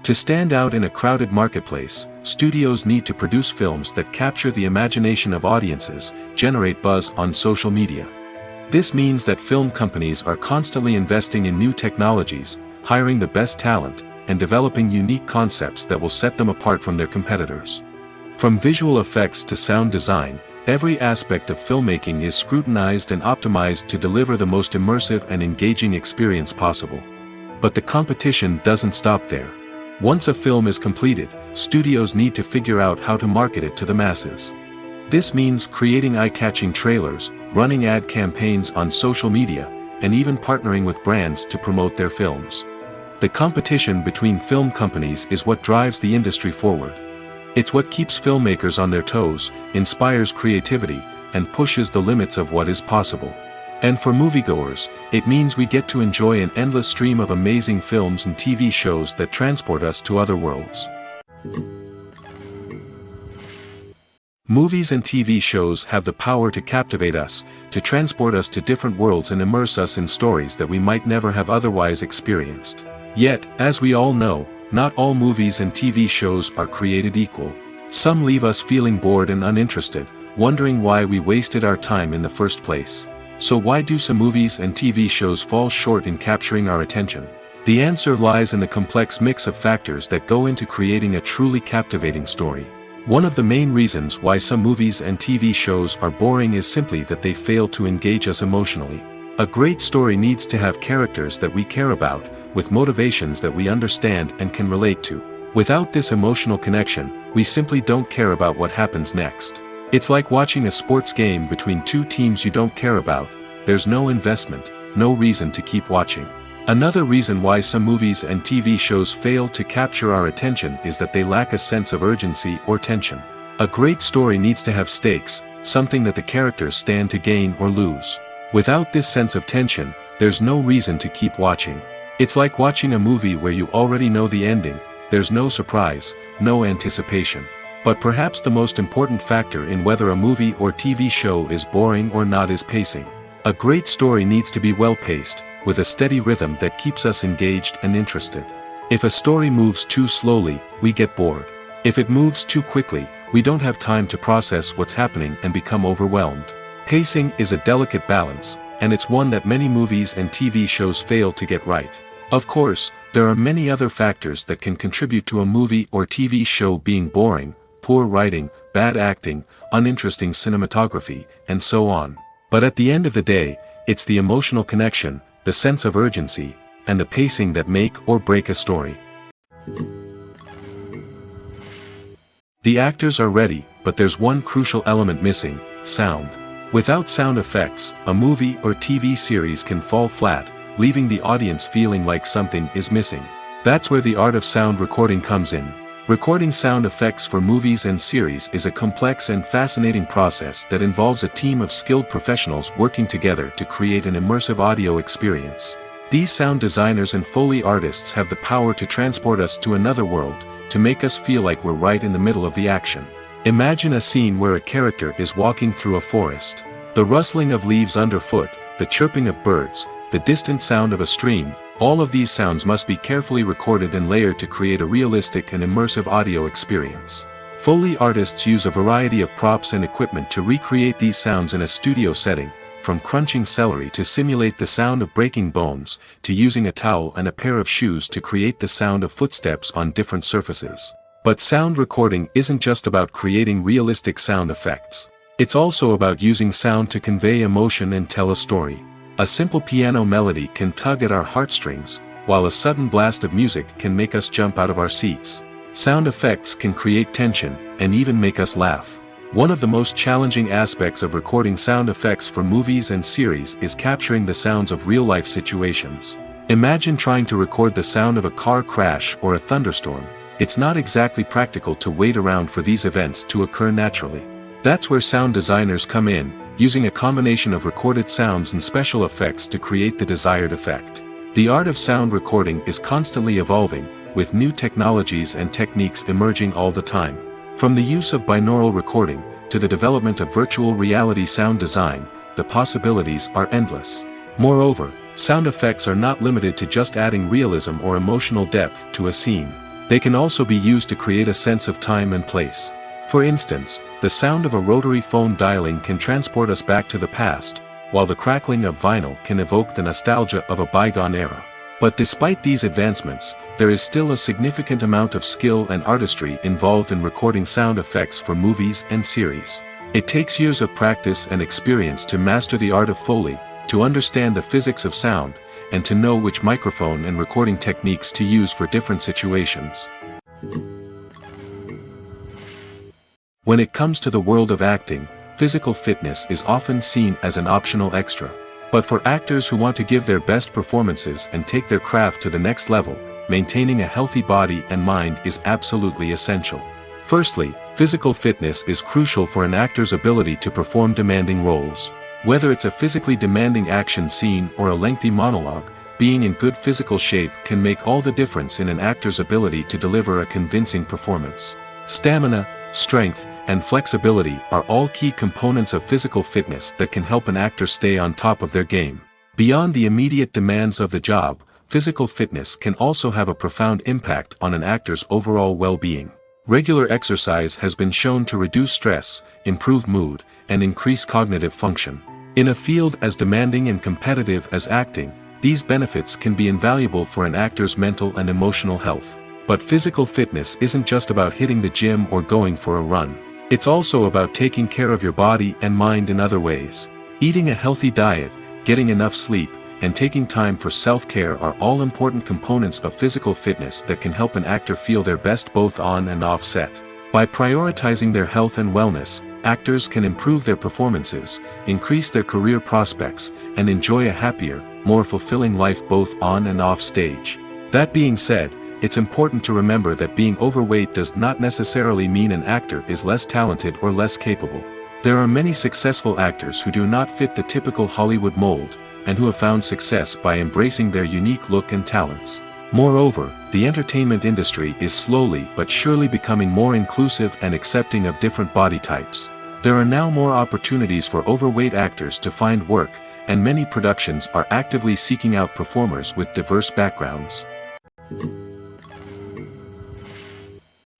To stand out in a crowded marketplace, studios need to produce films that capture the imagination of audiences, generate buzz on social media. This means that film companies are constantly investing in new technologies, hiring the best talent, and developing unique concepts that will set them apart from their competitors. From visual effects to sound design, every aspect of filmmaking is scrutinized and optimized to deliver the most immersive and engaging experience possible. But the competition doesn't stop there. Once a film is completed, studios need to figure out how to market it to the masses. This means creating eye-catching trailers, running ad campaigns on social media, and even partnering with brands to promote their films. The competition between film companies is what drives the industry forward. It's what keeps filmmakers on their toes, inspires creativity, and pushes the limits of what is possible. And for moviegoers, it means we get to enjoy an endless stream of amazing films and TV shows that transport us to other worlds. Movies and TV shows have the power to captivate us, to transport us to different worlds and immerse us in stories that we might never have otherwise experienced. Yet, as we all know, not all movies and TV shows are created equal. Some leave us feeling bored and uninterested, wondering why we wasted our time in the first place. So why do some movies and TV shows fall short in capturing our attention? The answer lies in the complex mix of factors that go into creating a truly captivating story. One of the main reasons why some movies and TV shows are boring is simply that they fail to engage us emotionally. A great story needs to have characters that we care about, with motivations that we understand and can relate to. Without this emotional connection, we simply don't care about what happens next. It's like watching a sports game between two teams you don't care about. There's no investment, no reason to keep watching. Another reason why some movies and TV shows fail to capture our attention is that they lack a sense of urgency or tension. A great story needs to have stakes, something that the characters stand to gain or lose. Without this sense of tension, there's no reason to keep watching. It's like watching a movie where you already know the ending. There's no surprise, no anticipation. But perhaps the most important factor in whether a movie or TV show is boring or not is pacing. A great story needs to be well-paced, with a steady rhythm that keeps us engaged and interested. If a story moves too slowly, we get bored. If it moves too quickly, we don't have time to process what's happening and become overwhelmed. Pacing is a delicate balance, and it's one that many movies and TV shows fail to get right. Of course, there are many other factors that can contribute to a movie or TV show being boring: poor writing, bad acting, uninteresting cinematography, and so on. But at the end of the day, it's the emotional connection, the sense of urgency, and the pacing that make or break a story. The actors are ready, but there's one crucial element missing: sound. Without sound effects, a movie or TV series can fall flat, leaving the audience feeling like something is missing. That's where the art of sound recording comes in. Recording sound effects for movies and series is a complex and fascinating process that involves a team of skilled professionals working together to create an immersive audio experience. These sound designers and Foley artists have the power to transport us to another world, to make us feel like we're right in the middle of the action. Imagine a scene where a character is walking through a forest. The rustling of leaves underfoot, the chirping of birds, the distant sound of a stream, all of these sounds must be carefully recorded and layered to create a realistic and immersive audio experience. Foley artists use a variety of props and equipment to recreate these sounds in a studio setting, from crunching celery to simulate the sound of breaking bones, to using a towel and a pair of shoes to create the sound of footsteps on different surfaces. But sound recording isn't just about creating realistic sound effects. It's also about using sound to convey emotion and tell a story. A simple piano melody can tug at our heartstrings, while a sudden blast of music can make us jump out of our seats. Sound effects can create tension, and even make us laugh. One of the most challenging aspects of recording sound effects for movies and series is capturing the sounds of real-life situations. Imagine trying to record the sound of a car crash or a thunderstorm. It's not exactly practical to wait around for these events to occur naturally. That's where sound designers come in, using a combination of recorded sounds and special effects to create the desired effect. The art of sound recording is constantly evolving, with new technologies and techniques emerging all the time. From the use of binaural recording, to the development of virtual reality sound design, the possibilities are endless. Moreover, sound effects are not limited to just adding realism or emotional depth to a scene. They can also be used to create a sense of time and place. For instance, the sound of a rotary phone dialing can transport us back to the past, while the crackling of vinyl can evoke the nostalgia of a bygone era. But despite these advancements, there is still a significant amount of skill and artistry involved in recording sound effects for movies and series. It takes years of practice and experience to master the art of Foley, to understand the physics of sound, and to know which microphone and recording techniques to use for different situations. When it comes to the world of acting, physical fitness is often seen as an optional extra. But for actors who want to give their best performances and take their craft to the next level, maintaining a healthy body and mind is absolutely essential. Firstly, physical fitness is crucial for an actor's ability to perform demanding roles. Whether it's a physically demanding action scene or a lengthy monologue, being in good physical shape can make all the difference in an actor's ability to deliver a convincing performance. Stamina, strength, and flexibility are all key components of physical fitness that can help an actor stay on top of their game. Beyond the immediate demands of the job, physical fitness can also have a profound impact on an actor's overall well-being. Regular exercise has been shown to reduce stress, improve mood, and increase cognitive function. In a field as demanding and competitive as acting, These benefits can be invaluable for an actor's mental and emotional health. But physical fitness isn't just about hitting the gym or going for a run. It's also about taking care of your body and mind in other ways. Eating a healthy diet, getting enough sleep, and taking time for self-care are all important components of physical fitness that can help an actor feel their best both on and off set. By prioritizing their health and wellness, actors can improve their performances, increase their career prospects, and enjoy a happier, more fulfilling life both on and off stage. That being said, it's important to remember that being overweight does not necessarily mean an actor is less talented or less capable. There are many successful actors who do not fit the typical Hollywood mold, and who have found success by embracing their unique look and talents. Moreover, the entertainment industry is slowly but surely becoming more inclusive and accepting of different body types. There are now more opportunities for overweight actors to find work, and many productions are actively seeking out performers with diverse backgrounds.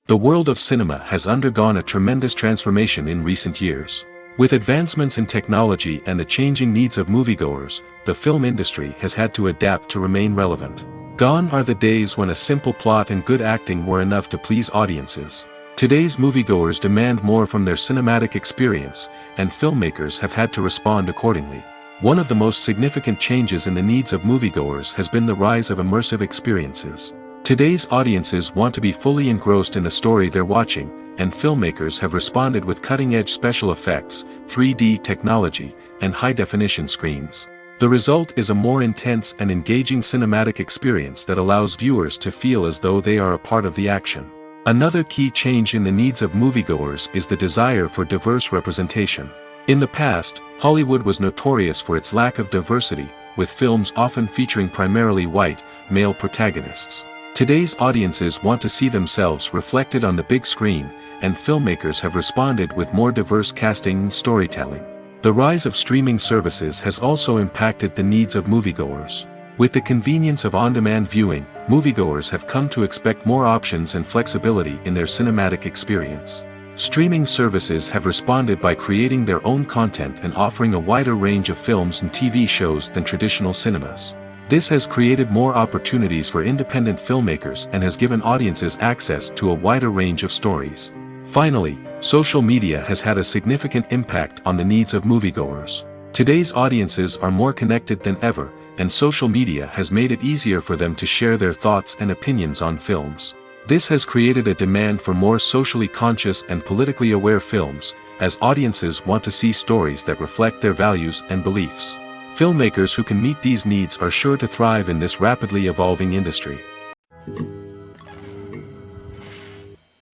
The world of cinema has undergone a tremendous transformation in recent years. With advancements in technology and the changing needs of moviegoers, the film industry has had to adapt to remain relevant. Gone are the days when a simple plot and good acting were enough to please audiences. Today's moviegoers demand more from their cinematic experience, and filmmakers have had to respond accordingly. One of the most significant changes in the needs of moviegoers has been the rise of immersive experiences. Today's audiences want to be fully engrossed in the story they're watching, and filmmakers have responded with cutting-edge special effects, 3D technology, and high-definition screens. The result is a more intense and engaging cinematic experience that allows viewers to feel as though they are a part of the action. Another key change in the needs of moviegoers is the desire for diverse representation. In the past, Hollywood was notorious for its lack of diversity, with films often featuring primarily white, male protagonists. Today's audiences want to see themselves reflected on the big screen, and filmmakers have responded with more diverse casting and storytelling. The rise of streaming services has also impacted the needs of moviegoers. With the convenience of on-demand viewing, moviegoers have come to expect more options and flexibility in their cinematic experience. Streaming services have responded by creating their own content and offering a wider range of films and TV shows than traditional cinemas. This has created more opportunities for independent filmmakers and has given audiences access to a wider range of stories. Finally, social media has had a significant impact on the needs of moviegoers. Today's audiences are more connected than ever, and social media has made it easier for them to share their thoughts and opinions on films. This has created a demand for more socially conscious and politically aware films, as audiences want to see stories that reflect their values and beliefs. Filmmakers who can meet these needs are sure to thrive in this rapidly evolving industry.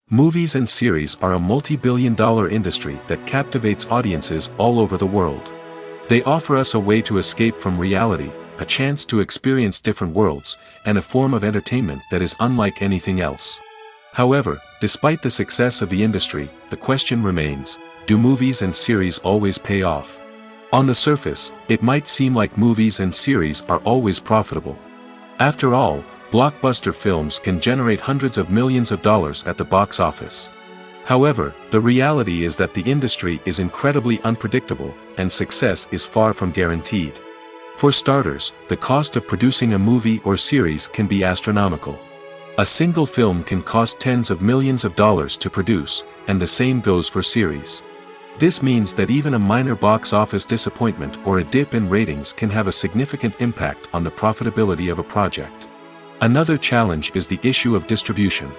Movies and series are a multi-billion-dollar industry that captivates audiences all over the world. They offer us a way to escape from reality, a chance to experience different worlds, and a form of entertainment that is unlike anything else. However, despite the success of the industry, the question remains, do movies and series always pay off? On the surface, it might seem like movies and series are always profitable. After all, blockbuster films can generate hundreds of millions of dollars at the box office. However, the reality is that the industry is incredibly unpredictable, and success is far from guaranteed. For starters, the cost of producing a movie or series can be astronomical. A single film can cost tens of millions of dollars to produce, and the same goes for series. This means that even a minor box office disappointment or a dip in ratings can have a significant impact on the profitability of a project. Another challenge is the issue of distribution.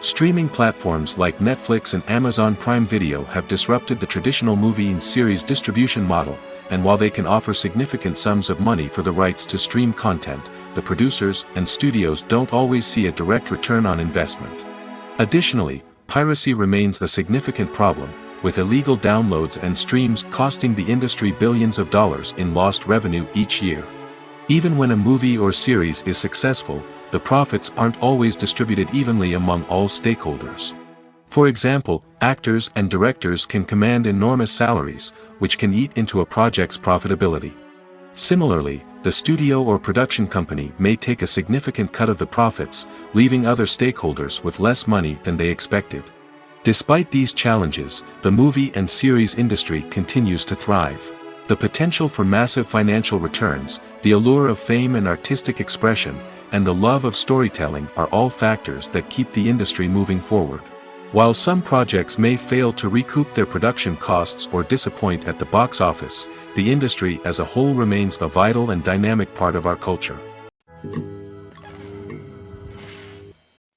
Streaming platforms like Netflix and Amazon Prime Video have disrupted the traditional movie and series distribution model, and while they can offer significant sums of money for the rights to stream content, the producers and studios don't always see a direct return on investment. Additionally, piracy remains a significant problem, with illegal downloads and streams costing the industry billions of dollars in lost revenue each year. Even when a movie or series is successful, the profits aren't always distributed evenly among all stakeholders. For example, actors and directors can command enormous salaries, which can eat into a project's profitability. Similarly, the studio or production company may take a significant cut of the profits, leaving other stakeholders with less money than they expected. Despite these challenges, the movie and series industry continues to thrive. The potential for massive financial returns, The allure of fame and artistic expression, and the love of storytelling are all factors that keep the industry moving forward. While some projects may fail to recoup their production costs or disappoint at the box office, the industry as a whole remains a vital and dynamic part of our culture.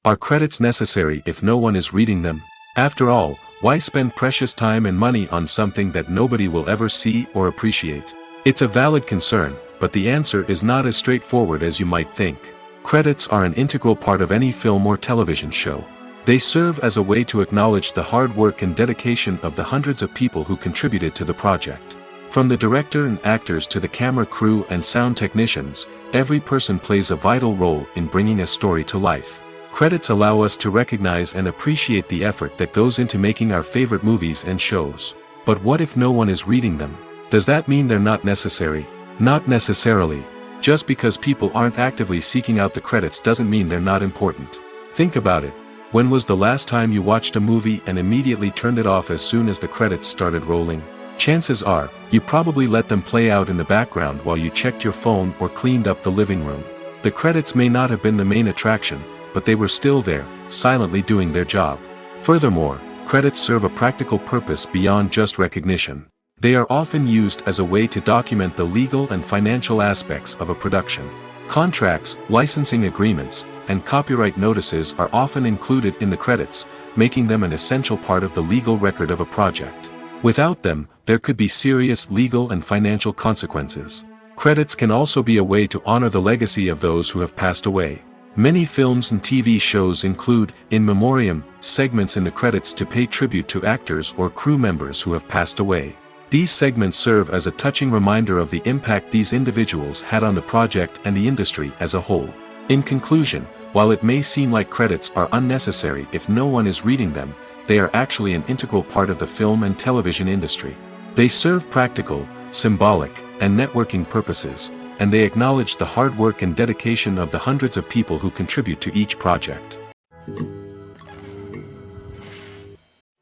Are credits necessary if no one is reading them? After all, why spend precious time and money on something that nobody will ever see or appreciate? It's a valid concern, but the answer is not as straightforward as you might think. Credits are an integral part of any film or television show. They serve as a way to acknowledge the hard work and dedication of the hundreds of people who contributed to the project. From the director and actors to the camera crew and sound technicians, every person plays a vital role in bringing a story to life. Credits allow us to recognize and appreciate the effort that goes into making our favorite movies and shows. But what if no one is reading them? Does that mean they're not necessary? Not necessarily. Just because people aren't actively seeking out the credits doesn't mean they're not important. Think about it. When was the last time you watched a movie and immediately turned it off as soon as the credits started rolling? Chances are, you probably let them play out in the background while you checked your phone or cleaned up the living room. The credits may not have been the main attraction, but they were still there, silently doing their job. Furthermore, credits serve a practical purpose beyond just recognition. They are often used as a way to document the legal and financial aspects of a production. Contracts, licensing agreements, and copyright notices are often included in the credits, making them an essential part of the legal record of a project. Without them, there could be serious legal and financial consequences. Credits can also be a way to honor the legacy of those who have passed away. Many films and TV shows include, in memoriam, segments in the credits to pay tribute to actors or crew members who have passed away. These segments serve as a touching reminder of the impact these individuals had on the project and the industry as a whole. In conclusion, while it may seem like credits are unnecessary if no one is reading them, they are actually an integral part of the film and television industry. They serve practical, symbolic, and networking purposes, and they acknowledge the hard work and dedication of the hundreds of people who contribute to each project.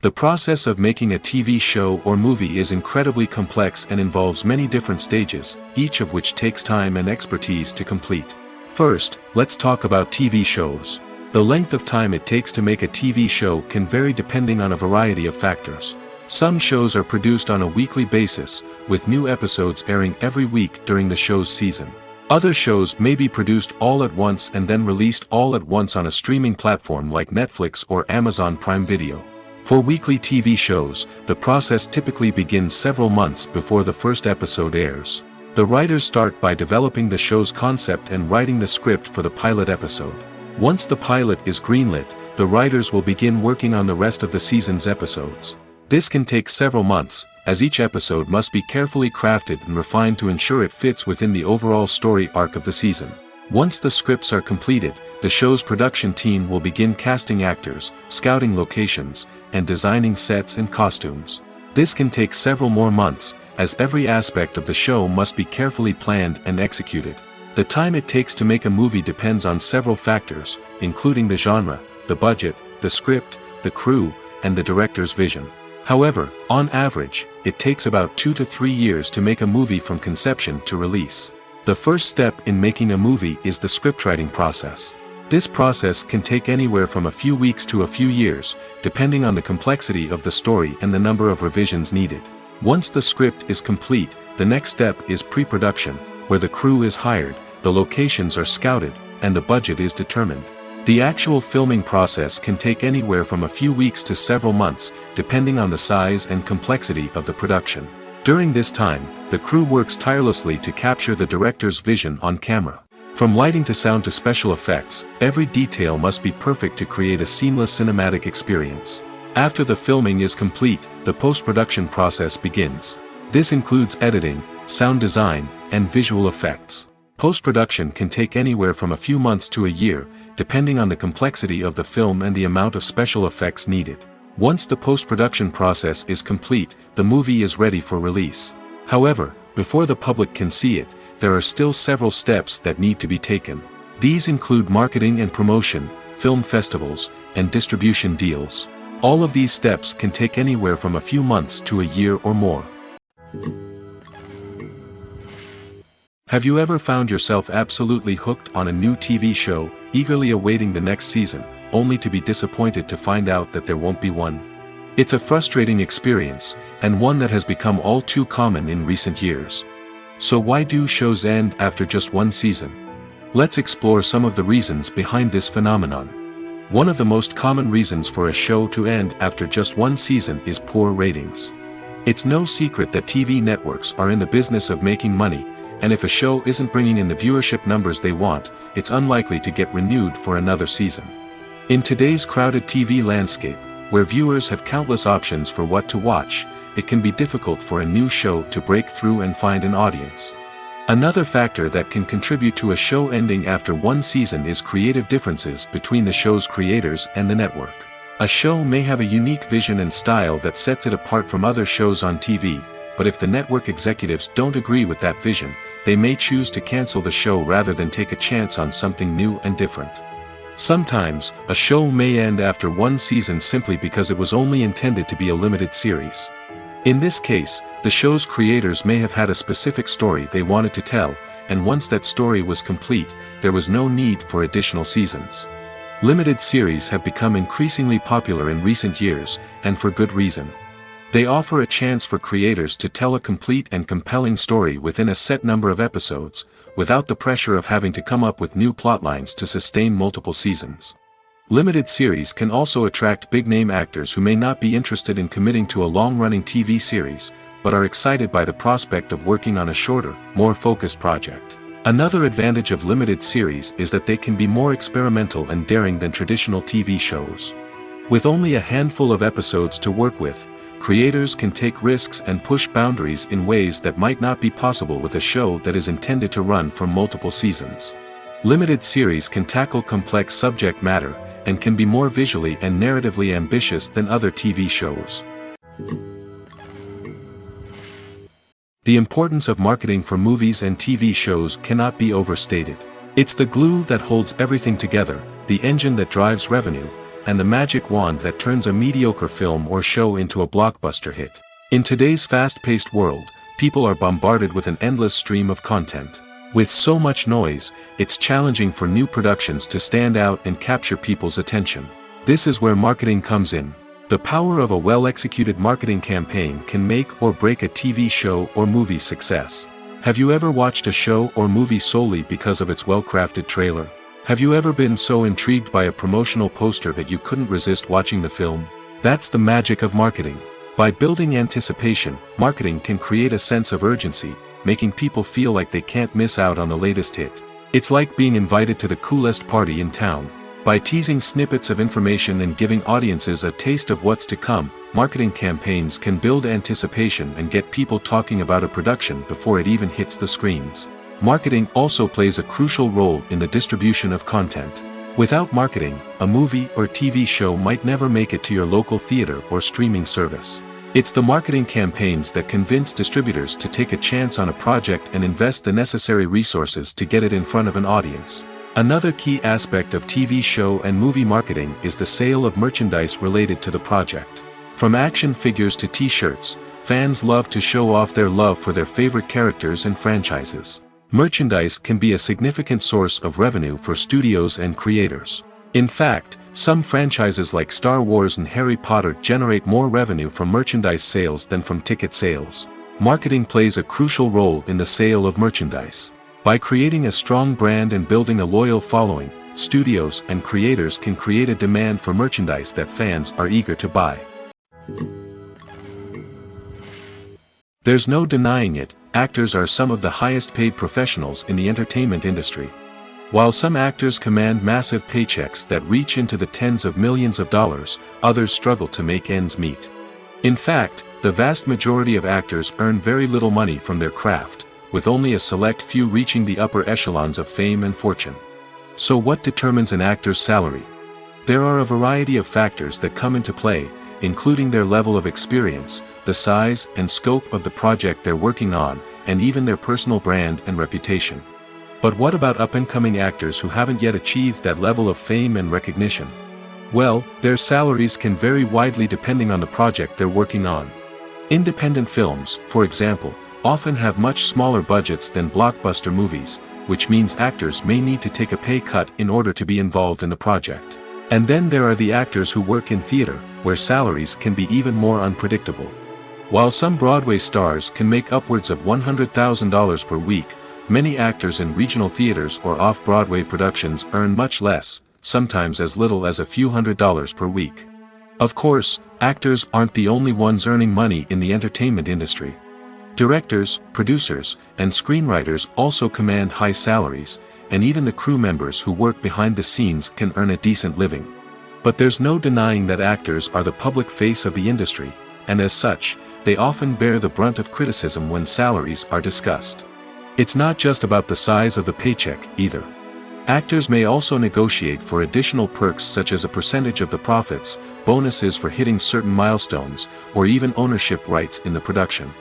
The process of making a TV show or movie is incredibly complex and involves many different stages, each of which takes time and expertise to complete. First, let's talk about TV shows. The length of time it takes to make a TV show can vary depending on a variety of factors. Some shows are produced on a weekly basis, with new episodes airing every week during the show's season. Other shows may be produced all at once and then released all at once on a streaming platform like Netflix or Amazon Prime Video. For weekly TV shows, the process typically begins several months before the first episode airs. The writers start by developing the show's concept and writing the script for the pilot episode. Once the pilot is greenlit, the writers will begin working on the rest of the season's episodes. This can take several months, as each episode must be carefully crafted and refined to ensure it fits within the overall story arc of the season. Once the scripts are completed, the show's production team will begin casting actors, scouting locations, and designing sets and costumes. This can take several more months, as every aspect of the show must be carefully planned and executed. The time it takes to make a movie depends on several factors, including the genre, the budget, the script, the crew, and the director's vision. However, on average, it takes about 2 to 3 years to make a movie from conception to release. The first step in making a movie is the scriptwriting process. This process can take anywhere from a few weeks to a few years, depending on the complexity of the story and the number of revisions needed. Once the script is complete, the next step is pre-production, where the crew is hired, the locations are scouted, and the budget is determined. The actual filming process can take anywhere from a few weeks to several months, depending on the size and complexity of the production. During this time, the crew works tirelessly to capture the director's vision on camera. From lighting to sound to special effects, every detail must be perfect to create a seamless cinematic experience. After the filming is complete, the post-production process begins. This includes editing, sound design, and visual effects. Post-production can take anywhere from a few months to a year, depending on the complexity of the film and the amount of special effects needed. Once the post-production process is complete, the movie is ready for release. However, before the public can see it, there are still several steps that need to be taken. These include marketing and promotion, film festivals, and distribution deals. All of these steps can take anywhere from a few months to a year or more. Have you ever found yourself absolutely hooked on a new TV show, eagerly awaiting the next season, only to be disappointed to find out that there won't be one? It's a frustrating experience, and one that has become all too common in recent years. So why do shows end after just one season? Let's explore some of the reasons behind this phenomenon. One of the most common reasons for a show to end after just one season is poor ratings. It's no secret that TV networks are in the business of making money, and if a show isn't bringing in the viewership numbers they want, it's unlikely to get renewed for another season. In today's crowded TV landscape, where viewers have countless options for what to watch, it can be difficult for a new show to break through and find an audience. Another factor that can contribute to a show ending after one season is creative differences between the show's creators and the network. A show may have a unique vision and style that sets it apart from other shows on TV, but if the network executives don't agree with that vision, they may choose to cancel the show rather than take a chance on something new and different. Sometimes, a show may end after one season simply because it was only intended to be a limited series. In this case, the show's creators may have had a specific story they wanted to tell, and once that story was complete, there was no need for additional seasons. Limited series have become increasingly popular in recent years, and for good reason. They offer a chance for creators to tell a complete and compelling story within a set number of episodes, without the pressure of having to come up with new plotlines to sustain multiple seasons. Limited series can also attract big-name actors who may not be interested in committing to a long-running TV series, but are excited by the prospect of working on a shorter, more focused project. Another advantage of limited series is that they can be more experimental and daring than traditional TV shows. With only a handful of episodes to work with, creators can take risks and push boundaries in ways that might not be possible with a show that is intended to run for multiple seasons. Limited series can tackle complex subject matter, and can be more visually and narratively ambitious than other TV shows. The importance of marketing for movies and TV shows cannot be overstated. It's the glue that holds everything together, the engine that drives revenue, and the magic wand that turns a mediocre film or show into a blockbuster hit. In today's fast-paced world, people are bombarded with an endless stream of content. With so much noise, it's challenging for new productions to stand out and capture people's attention. This is where marketing comes in. The power of a well-executed marketing campaign can make or break a TV show or movie's success. Have you ever watched a show or movie solely because of its well-crafted trailer? Have you ever been so intrigued by a promotional poster that you couldn't resist watching the film? That's the magic of marketing. By building anticipation, marketing can create a sense of urgency, making people feel like they can't miss out on the latest hit. It's like being invited to the coolest party in town. By teasing snippets of information and giving audiences a taste of what's to come, marketing campaigns can build anticipation and get people talking about a production before it even hits the screens. Marketing also plays a crucial role in the distribution of content. Without marketing, a movie or TV show might never make it to your local theater or streaming service. It's the marketing campaigns that convince distributors to take a chance on a project and invest the necessary resources to get it in front of an audience. Another key aspect of TV show and movie marketing is the sale of merchandise related to the project. From action figures to t-shirts, fans love to show off their love for their favorite characters and franchises. Merchandise can be a significant source of revenue for studios and creators. In fact, some franchises like Star Wars and Harry Potter generate more revenue from merchandise sales than from ticket sales. Marketing plays a crucial role in the sale of merchandise. By creating a strong brand and building a loyal following, studios and creators can create a demand for merchandise that fans are eager to buy. There's no denying it, actors are some of the highest paid professionals in the entertainment industry. While some actors command massive paychecks that reach into the tens of millions of dollars, others struggle to make ends meet. In fact, the vast majority of actors earn very little money from their craft, with only a select few reaching the upper echelons of fame and fortune. So what determines an actor's salary? There are a variety of factors that come into play, including their level of experience, the size and scope of the project they're working on, and even their personal brand and reputation. But what about up-and-coming actors who haven't yet achieved that level of fame and recognition? Well, their salaries can vary widely depending on the project they're working on. Independent films, for example, often have much smaller budgets than blockbuster movies, which means actors may need to take a pay cut in order to be involved in the project. And then there are the actors who work in theater, where salaries can be even more unpredictable. While some Broadway stars can make upwards of $100,000 per week, many actors in regional theaters or off-Broadway productions earn much less, sometimes as little as a few $100s per week. Of course, actors aren't the only ones earning money in the entertainment industry. Directors, producers, and screenwriters also command high salaries, and even the crew members who work behind the scenes can earn a decent living. But there's no denying that actors are the public face of the industry, and as such, they often bear the brunt of criticism when salaries are discussed. It's not just about the size of the paycheck, either. Actors may also negotiate for additional perks such as a percentage of the profits, bonuses for hitting certain milestones, or even ownership rights in the production.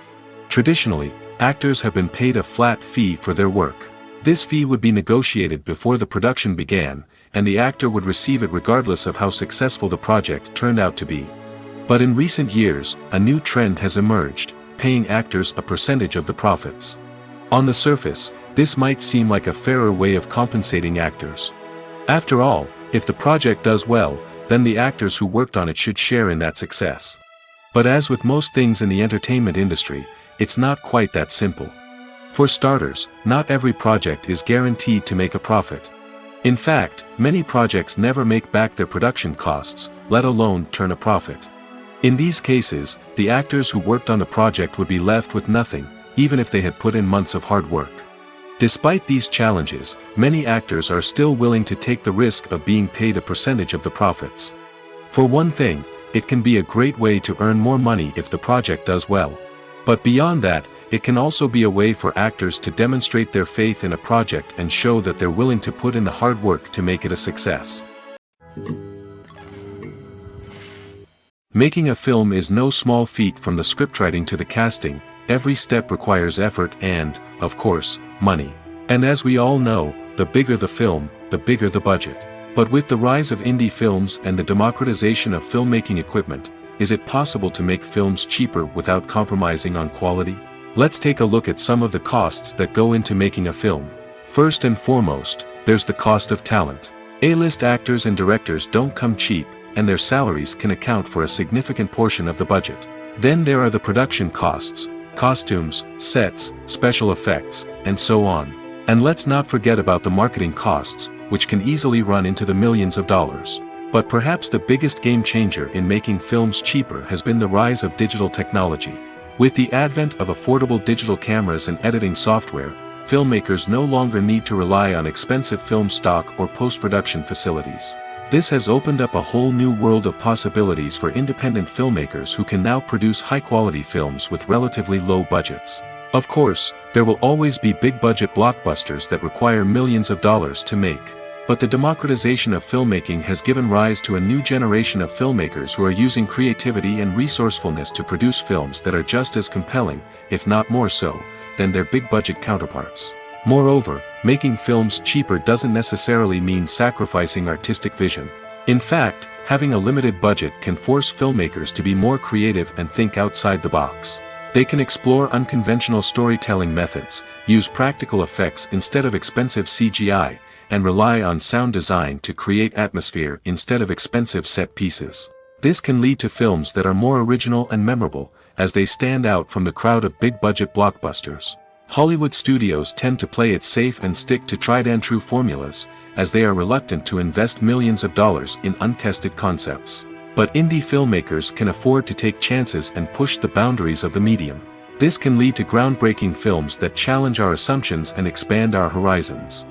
Traditionally, actors have been paid a flat fee for their work. This fee would be negotiated before the production began, and the actor would receive it regardless of how successful the project turned out to be. But in recent years, a new trend has emerged, paying actors a percentage of the profits. On the surface, this might seem like a fairer way of compensating actors. After all, if the project does well, then the actors who worked on it should share in that success. But as with most things in the entertainment industry, it's not quite that simple. For starters, not every project is guaranteed to make a profit. In fact, many projects never make back their production costs, let alone turn a profit. In these cases, the actors who worked on the project would be left with nothing, even if they had put in months of hard work. Despite these challenges, many actors are still willing to take the risk of being paid a percentage of the profits. For one thing, it can be a great way to earn more money if the project does well. But beyond that, it can also be a way for actors to demonstrate their faith in a project and show that they're willing to put in the hard work to make it a success. Making a film is no small feat. From the scriptwriting to the casting, every step requires effort and, of course, money. And as we all know, the bigger the film, the bigger the budget. But with the rise of indie films and the democratization of filmmaking equipment, is it possible to make films cheaper without compromising on quality? Let's take a look at some of the costs that go into making a film. First and foremost, there's the cost of talent. A-list actors and directors don't come cheap, and their salaries can account for a significant portion of the budget. Then there are the production costs, costumes, sets, special effects, and so on. And let's not forget about the marketing costs, which can easily run into the millions of dollars. But perhaps the biggest game changer in making films cheaper has been the rise of digital technology. With the advent of affordable digital cameras and editing software, filmmakers no longer need to rely on expensive film stock or post-production facilities. This has opened up a whole new world of possibilities for independent filmmakers who can now produce high-quality films with relatively low budgets. Of course, there will always be big-budget blockbusters that require millions of dollars to make. But the democratization of filmmaking has given rise to a new generation of filmmakers who are using creativity and resourcefulness to produce films that are just as compelling, if not more so, than their big-budget counterparts. Moreover, making films cheaper doesn't necessarily mean sacrificing artistic vision. In fact, having a limited budget can force filmmakers to be more creative and think outside the box. They can explore unconventional storytelling methods, use practical effects instead of expensive CGI, and rely on sound design to create atmosphere instead of expensive set pieces. This can lead to films that are more original and memorable, as they stand out from the crowd of big-budget blockbusters. Hollywood studios tend to play it safe and stick to tried-and-true formulas, as they are reluctant to invest millions of dollars in untested concepts. But indie filmmakers can afford to take chances and push the boundaries of the medium. This can lead to groundbreaking films that challenge our assumptions and expand our horizons.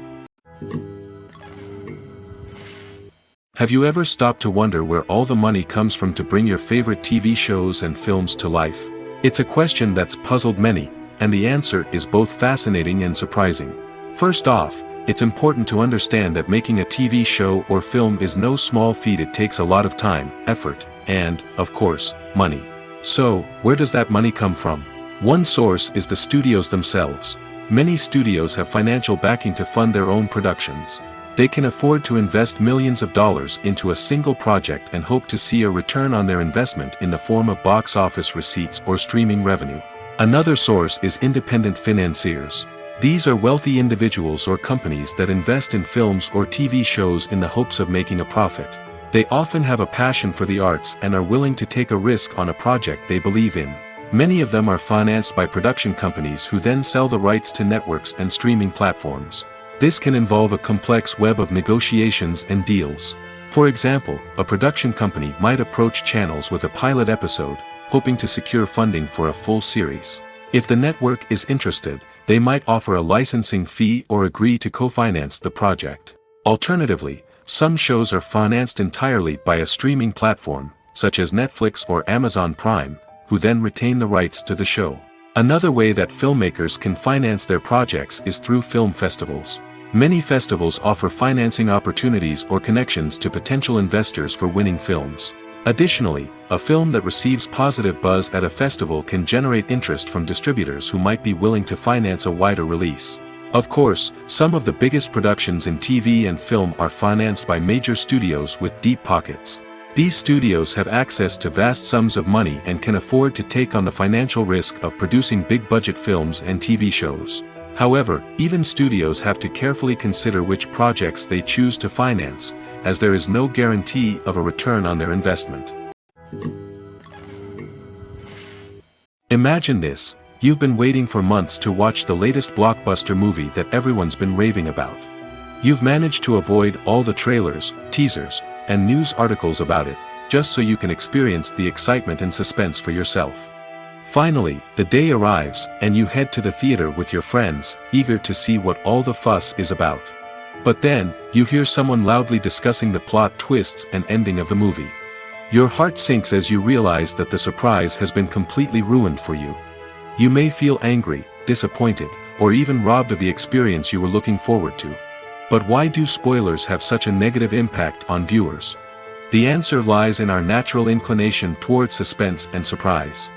Have you ever stopped to wonder where all the money comes from to bring your favorite TV shows and films to life? It's a question that's puzzled many, and the answer is both fascinating and surprising. First off, it's important to understand that making a TV show or film is no small feat. It takes a lot of time, effort, and, of course, money. So, where does that money come from? One source is the studios themselves. Many studios have financial backing to fund their own productions. They can afford to invest millions of dollars into a single project and hope to see a return on their investment in the form of box office receipts or streaming revenue. Another source is independent financiers. These are wealthy individuals or companies that invest in films or TV shows in the hopes of making a profit. They often have a passion for the arts and are willing to take a risk on a project they believe in. Many of them are financed by production companies who then sell the rights to networks and streaming platforms. This can involve a complex web of negotiations and deals. For example, a production company might approach channels with a pilot episode, hoping to secure funding for a full series. If the network is interested, they might offer a licensing fee or agree to co-finance the project. Alternatively, some shows are financed entirely by a streaming platform, such as Netflix or Amazon Prime, who then retain the rights to the show. Another way that filmmakers can finance their projects is through film festivals. Many festivals offer financing opportunities or connections to potential investors for winning films. Additionally, a film that receives positive buzz at a festival can generate interest from distributors who might be willing to finance a wider release. Of course, some of the biggest productions in TV and film are financed by major studios with deep pockets. These studios have access to vast sums of money and can afford to take on the financial risk of producing big-budget films and TV shows. However, even studios have to carefully consider which projects they choose to finance, as there is no guarantee of a return on their investment. Imagine this: you've been waiting for months to watch the latest blockbuster movie that everyone's been raving about. You've managed to avoid all the trailers, teasers, and news articles about it, just so you can experience the excitement and suspense for yourself. Finally, the day arrives, and you head to the theater with your friends, eager to see what all the fuss is about. But then, you hear someone loudly discussing the plot twists and ending of the movie. Your heart sinks as you realize that the surprise has been completely ruined for you. You may feel angry, disappointed, or even robbed of the experience you were looking forward to. But why do spoilers have such a negative impact on viewers? The answer lies in our natural inclination toward suspense and surprise.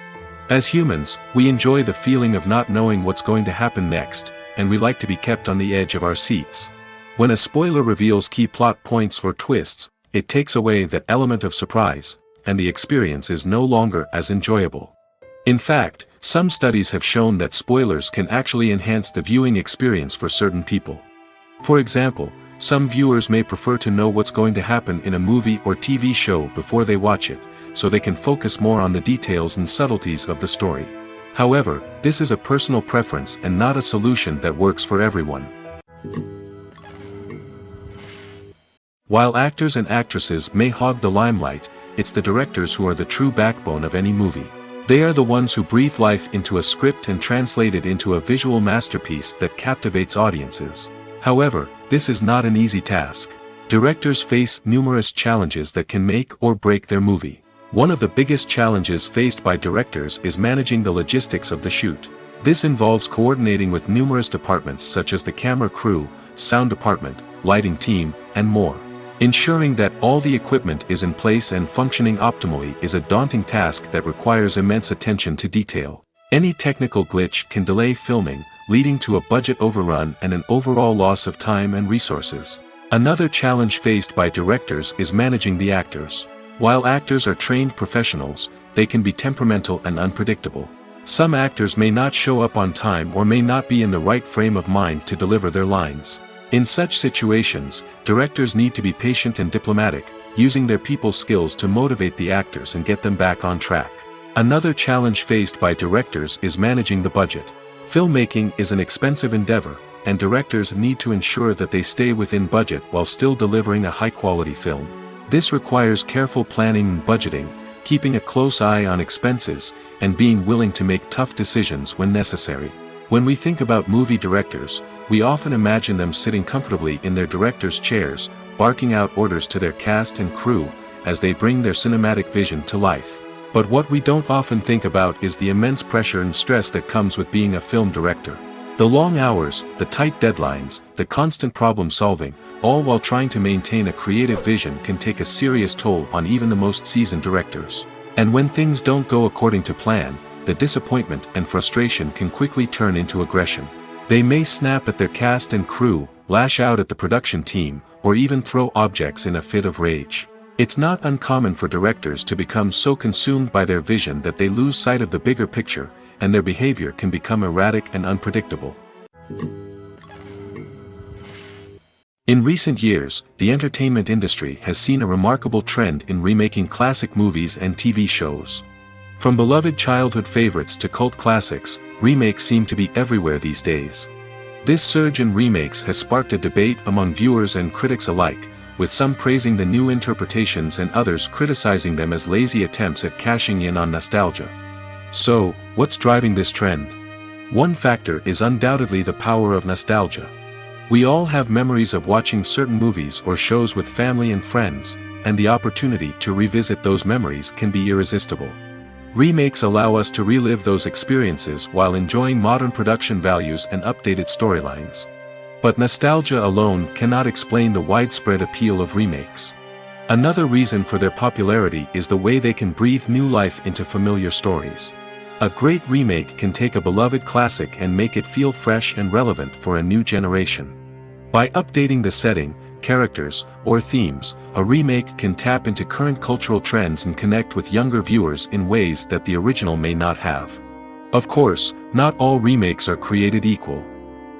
As humans, we enjoy the feeling of not knowing what's going to happen next, and we like to be kept on the edge of our seats. When a spoiler reveals key plot points or twists, it takes away that element of surprise, and the experience is no longer as enjoyable. In fact, some studies have shown that spoilers can actually enhance the viewing experience for certain people. For example, some viewers may prefer to know what's going to happen in a movie or TV show before they watch it, so they can focus more on the details and subtleties of the story. However, this is a personal preference and not a solution that works for everyone. While actors and actresses may hog the limelight, it's the directors who are the true backbone of any movie. They are the ones who breathe life into a script and translate it into a visual masterpiece that captivates audiences. However, this is not an easy task. Directors face numerous challenges that can make or break their movie. One of the biggest challenges faced by directors is managing the logistics of the shoot. This involves coordinating with numerous departments such as the camera crew, sound department, lighting team, and more. Ensuring that all the equipment is in place and functioning optimally is a daunting task that requires immense attention to detail. Any technical glitch can delay filming, leading to a budget overrun and an overall loss of time and resources. Another challenge faced by directors is managing the actors. While actors are trained professionals, they can be temperamental and unpredictable. Some actors may not show up on time or may not be in the right frame of mind to deliver their lines. In such situations, directors need to be patient and diplomatic, using their people skills to motivate the actors and get them back on track. Another challenge faced by directors is managing the budget. Filmmaking is an expensive endeavor, and directors need to ensure that they stay within budget while still delivering a high-quality film. This requires careful planning and budgeting, keeping a close eye on expenses, and being willing to make tough decisions when necessary. When we think about movie directors, we often imagine them sitting comfortably in their director's chairs, barking out orders to their cast and crew, as they bring their cinematic vision to life. But what we don't often think about is the immense pressure and stress that comes with being a film director. The long hours, the tight deadlines, the constant problem solving, all while trying to maintain a creative vision can take a serious toll on even the most seasoned directors. And when things don't go according to plan, the disappointment and frustration can quickly turn into aggression. They may snap at their cast and crew, lash out at the production team, or even throw objects in a fit of rage. It's not uncommon for directors to become so consumed by their vision that they lose sight of the bigger picture, and their behavior can become erratic and unpredictable. In recent years, the entertainment industry has seen a remarkable trend in remaking classic movies and TV shows. From beloved childhood favorites to cult classics, remakes seem to be everywhere these days. This surge in remakes has sparked a debate among viewers and critics alike, with some praising the new interpretations and others criticizing them as lazy attempts at cashing in on nostalgia. So, what's driving this trend? One factor is undoubtedly the power of nostalgia. We all have memories of watching certain movies or shows with family and friends, and the opportunity to revisit those memories can be irresistible. Remakes allow us to relive those experiences while enjoying modern production values and updated storylines. But nostalgia alone cannot explain the widespread appeal of remakes. Another reason for their popularity is the way they can breathe new life into familiar stories. A great remake can take a beloved classic and make it feel fresh and relevant for a new generation. By updating the setting, characters, or themes, a remake can tap into current cultural trends and connect with younger viewers in ways that the original may not have. Of course, not all remakes are created equal.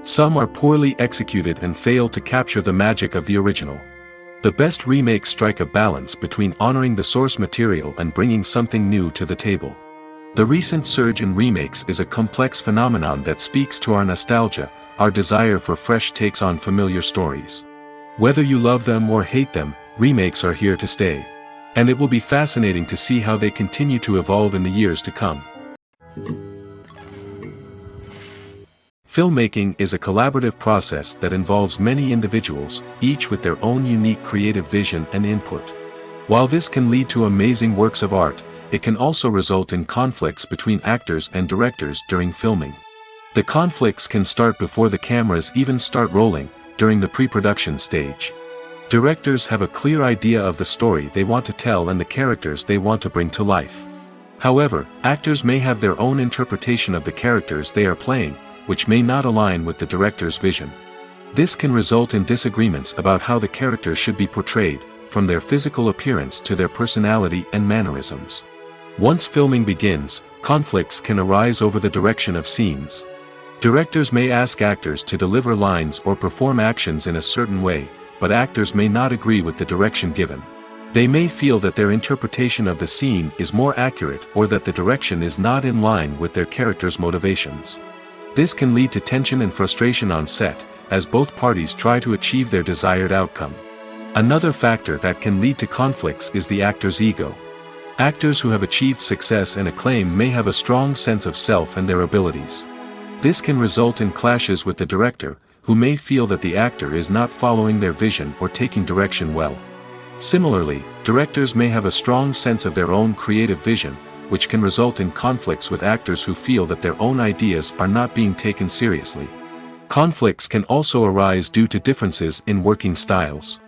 Some are poorly executed and fail to capture the magic of the original. The best remakes strike a balance between honoring the source material and bringing something new to the table. The recent surge in remakes is a complex phenomenon that speaks to our nostalgia, our desire for fresh takes on familiar stories. Whether you love them or hate them, remakes are here to stay. And it will be fascinating to see how they continue to evolve in the years to come. Filmmaking is a collaborative process that involves many individuals, each with their own unique creative vision and input. While this can lead to amazing works of art, it can also result in conflicts between actors and directors during filming. The conflicts can start before the cameras even start rolling, during the pre-production stage. Directors have a clear idea of the story they want to tell and the characters they want to bring to life. However, actors may have their own interpretation of the characters they are playing, which may not align with the director's vision. This can result in disagreements about how the characters should be portrayed, from their physical appearance to their personality and mannerisms. Once filming begins, conflicts can arise over the direction of scenes. Directors may ask actors to deliver lines or perform actions in a certain way, but actors may not agree with the direction given. They may feel that their interpretation of the scene is more accurate or that the direction is not in line with their character's motivations. This can lead to tension and frustration on set, as both parties try to achieve their desired outcome. Another factor that can lead to conflicts is the actor's ego. Actors who have achieved success and acclaim may have a strong sense of self and their abilities. This can result in clashes with the director, who may feel that the actor is not following their vision or taking direction well. Similarly, directors may have a strong sense of their own creative vision, which can result in conflicts with actors who feel that their own ideas are not being taken seriously. Conflicts can also arise due to differences in working styles.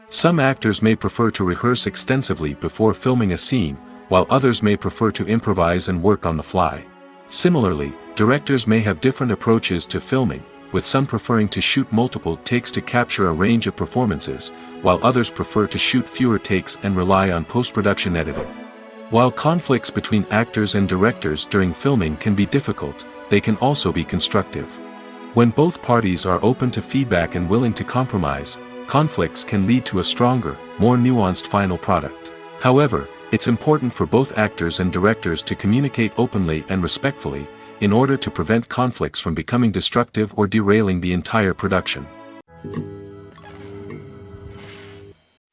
Some actors may prefer to rehearse extensively before filming a scene, while others may prefer to improvise and work on the fly. Similarly, directors may have different approaches to filming, with some preferring to shoot multiple takes to capture a range of performances, while others prefer to shoot fewer takes and rely on post-production editing. While conflicts between actors and directors during filming can be difficult, they can also be constructive. When both parties are open to feedback and willing to compromise, conflicts can lead to a stronger, more nuanced final product. However, it's important for both actors and directors to communicate openly and respectfully, in order to prevent conflicts from becoming destructive or derailing the entire production.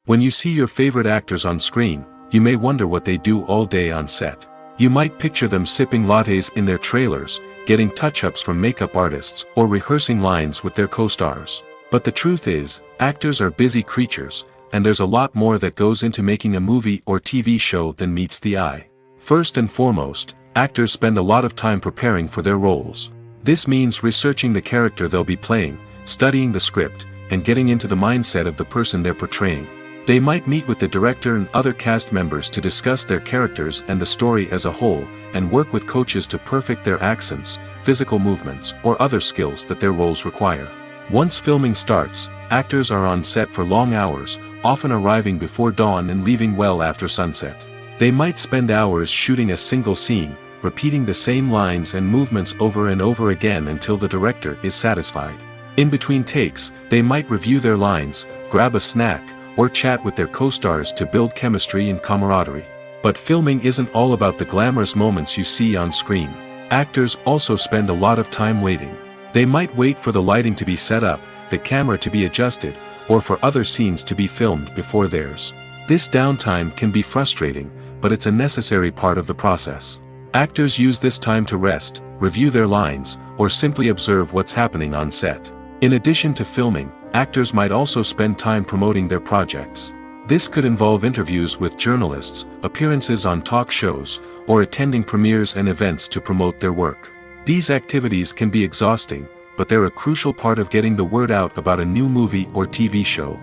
When you see your favorite actors on screen, you may wonder what they do all day on set. You might picture them sipping lattes in their trailers, getting touch-ups from makeup artists, or rehearsing lines with their co-stars. But the truth is, actors are busy creatures, and there's a lot more that goes into making a movie or TV show than meets the eye. First and foremost, actors spend a lot of time preparing for their roles. This means researching the character they'll be playing, studying the script, and getting into the mindset of the person they're portraying. They might meet with the director and other cast members to discuss their characters and the story as a whole, and work with coaches to perfect their accents, physical movements, or other skills that their roles require. Once filming starts, actors are on set for long hours, often arriving before dawn and leaving well after sunset. They might spend hours shooting a single scene, repeating the same lines and movements over and over again until the director is satisfied. In between takes, they might review their lines, grab a snack, or chat with their co-stars to build chemistry and camaraderie. But filming isn't all about the glamorous moments you see on screen. Actors also spend a lot of time waiting. They might wait for the lighting to be set up, the camera to be adjusted, or for other scenes to be filmed before theirs. This downtime can be frustrating, but it's a necessary part of the process. Actors use this time to rest, review their lines, or simply observe what's happening on set. In addition to filming, actors might also spend time promoting their projects. This could involve interviews with journalists, appearances on talk shows, or attending premieres and events to promote their work. These activities can be exhausting, but they're a crucial part of getting the word out about a new movie or TV show.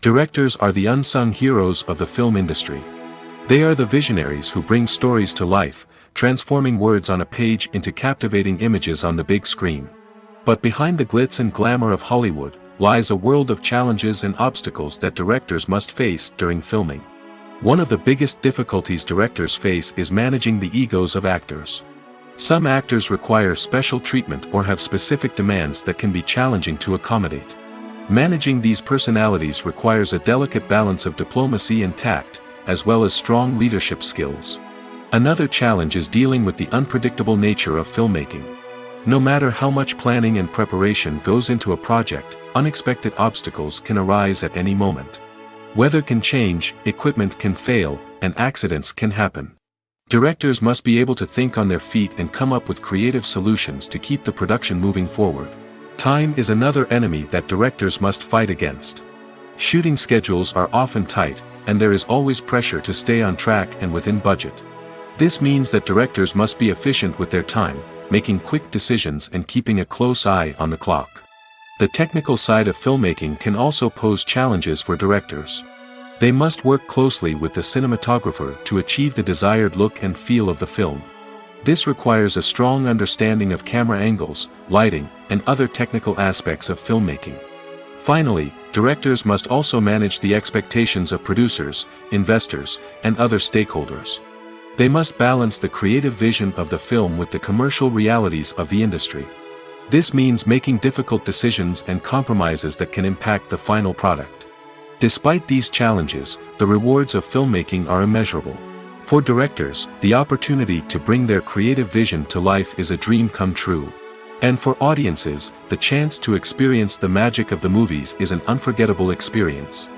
Directors are the unsung heroes of the film industry. They are the visionaries who bring stories to life, transforming words on a page into captivating images on the big screen. But behind the glitz and glamour of Hollywood lies a world of challenges and obstacles that directors must face during filming. One of the biggest difficulties directors face is managing the egos of actors. Some actors require special treatment or have specific demands that can be challenging to accommodate. Managing these personalities requires a delicate balance of diplomacy and tact, as well as strong leadership skills. Another challenge is dealing with the unpredictable nature of filmmaking. No matter how much planning and preparation goes into a project, unexpected obstacles can arise at any moment. Weather can change, equipment can fail, and accidents can happen. Directors must be able to think on their feet and come up with creative solutions to keep the production moving forward. Time is another enemy that directors must fight against. Shooting schedules are often tight, and there is always pressure to stay on track and within budget. This means that directors must be efficient with their time, making quick decisions and keeping a close eye on the clock. The technical side of filmmaking can also pose challenges for directors. They must work closely with the cinematographer to achieve the desired look and feel of the film. This requires a strong understanding of camera angles, lighting, and other technical aspects of filmmaking. Finally, directors must also manage the expectations of producers, investors, and other stakeholders. They must balance the creative vision of the film with the commercial realities of the industry. This means making difficult decisions and compromises that can impact the final product. Despite these challenges, the rewards of filmmaking are immeasurable. For directors, the opportunity to bring their creative vision to life is a dream come true. And for audiences, the chance to experience the magic of the movies is an unforgettable experience.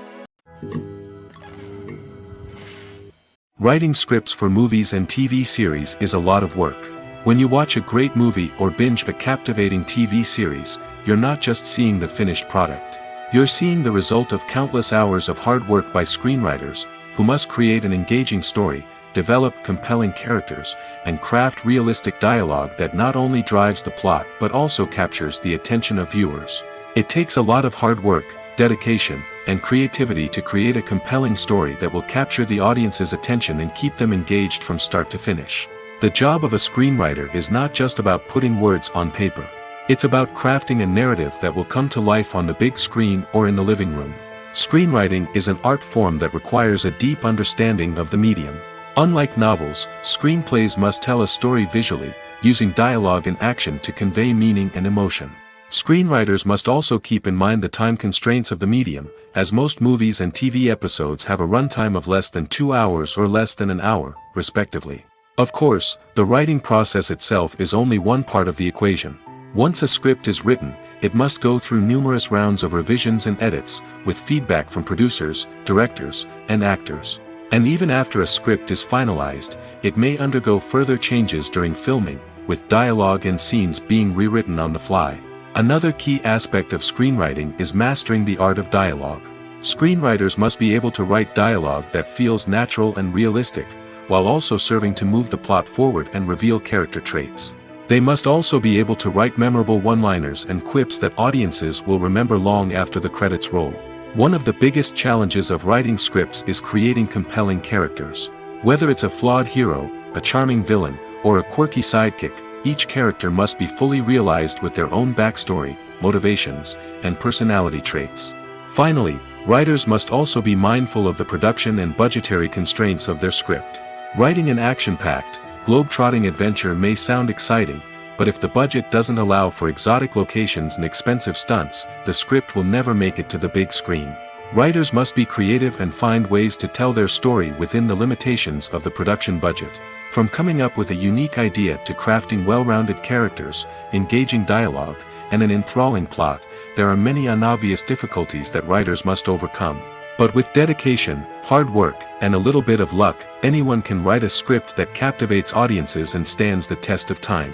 Writing scripts for movies and TV series is a lot of work. When you watch a great movie or binge a captivating TV series, you're not just seeing the finished product. You're seeing the result of countless hours of hard work by screenwriters, who must create an engaging story, develop compelling characters, and craft realistic dialogue that not only drives the plot but also captures the attention of viewers. It takes a lot of hard work, dedication, and creativity to create a compelling story that will capture the audience's attention and keep them engaged from start to finish. The job of a screenwriter is not just about putting words on paper. It's about crafting a narrative that will come to life on the big screen or in the living room. Screenwriting is an art form that requires a deep understanding of the medium. Unlike novels, screenplays must tell a story visually, using dialogue and action to convey meaning and emotion. Screenwriters must also keep in mind the time constraints of the medium, as most movies and TV episodes have a runtime of less than 2 hours or less than an hour, respectively. Of course, the writing process itself is only one part of the equation. Once a script is written, it must go through numerous rounds of revisions and edits, with feedback from producers, directors, and actors. And even after a script is finalized, it may undergo further changes during filming, with dialogue and scenes being rewritten on the fly. Another key aspect of screenwriting is mastering the art of dialogue. Screenwriters must be able to write dialogue that feels natural and realistic, while also serving to move the plot forward and reveal character traits. They must also be able to write memorable one-liners and quips that audiences will remember long after the credits roll. One of the biggest challenges of writing scripts is creating compelling characters. Whether it's a flawed hero, a charming villain, or a quirky sidekick, each character must be fully realized with their own backstory, motivations, and personality traits. Finally, Writers must also be mindful of the production and budgetary constraints of their script. Writing an action-packed, globe-trotting adventure may sound exciting, but if the budget doesn't allow for exotic locations and expensive stunts, the script will never make it to the big screen. Writers must be creative and find ways to tell their story within the limitations of the production budget. From coming up with a unique idea to crafting well-rounded characters, engaging dialogue, and an enthralling plot, there are many unobvious difficulties that writers must overcome. But with dedication, hard work, and a little bit of luck, anyone can write a script that captivates audiences and stands the test of time.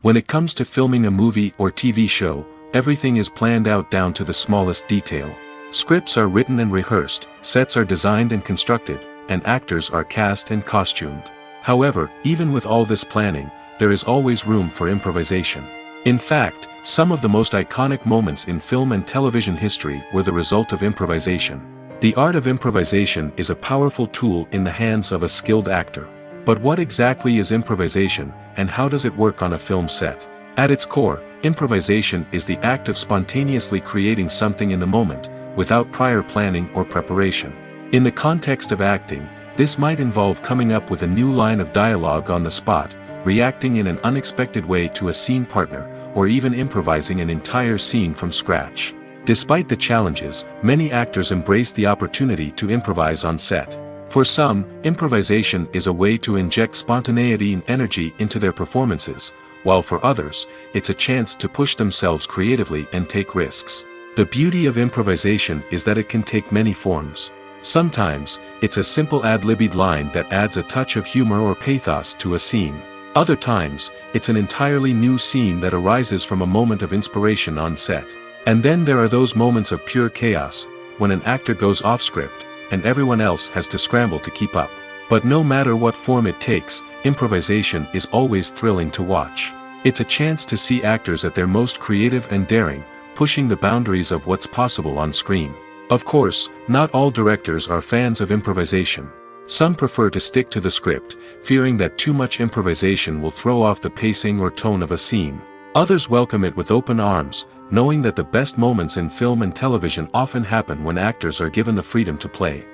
When it comes to filming a movie or TV show, everything is planned out down to the smallest detail. Scripts are written and rehearsed, sets are designed and constructed, and actors are cast and costumed. However, even with all this planning, there is always room for improvisation. In fact, some of the most iconic moments in film and television history were the result of improvisation. The art of improvisation is a powerful tool in the hands of a skilled actor. But what exactly is improvisation, and how does it work on a film set? At its core, improvisation is the act of spontaneously creating something in the moment, without prior planning or preparation. In the context of acting, this might involve coming up with a new line of dialogue on the spot, reacting in an unexpected way to a scene partner, or even improvising an entire scene from scratch. Despite the challenges, many actors embrace the opportunity to improvise on set. For some, improvisation is a way to inject spontaneity and energy into their performances, while for others, it's a chance to push themselves creatively and take risks. The beauty of improvisation is that it can take many forms. Sometimes, it's a simple ad-libbed line that adds a touch of humor or pathos to a scene. Other times, it's an entirely new scene that arises from a moment of inspiration on set. And then there are those moments of pure chaos, when an actor goes off script, and everyone else has to scramble to keep up. But no matter what form it takes, improvisation is always thrilling to watch. It's a chance to see actors at their most creative and daring, pushing the boundaries of what's possible on screen. Of course, not all directors are fans of improvisation. Some prefer to stick to the script, fearing that too much improvisation will throw off the pacing or tone of a scene. Others welcome it with open arms, knowing that the best moments in film and television often happen when actors are given the freedom to play.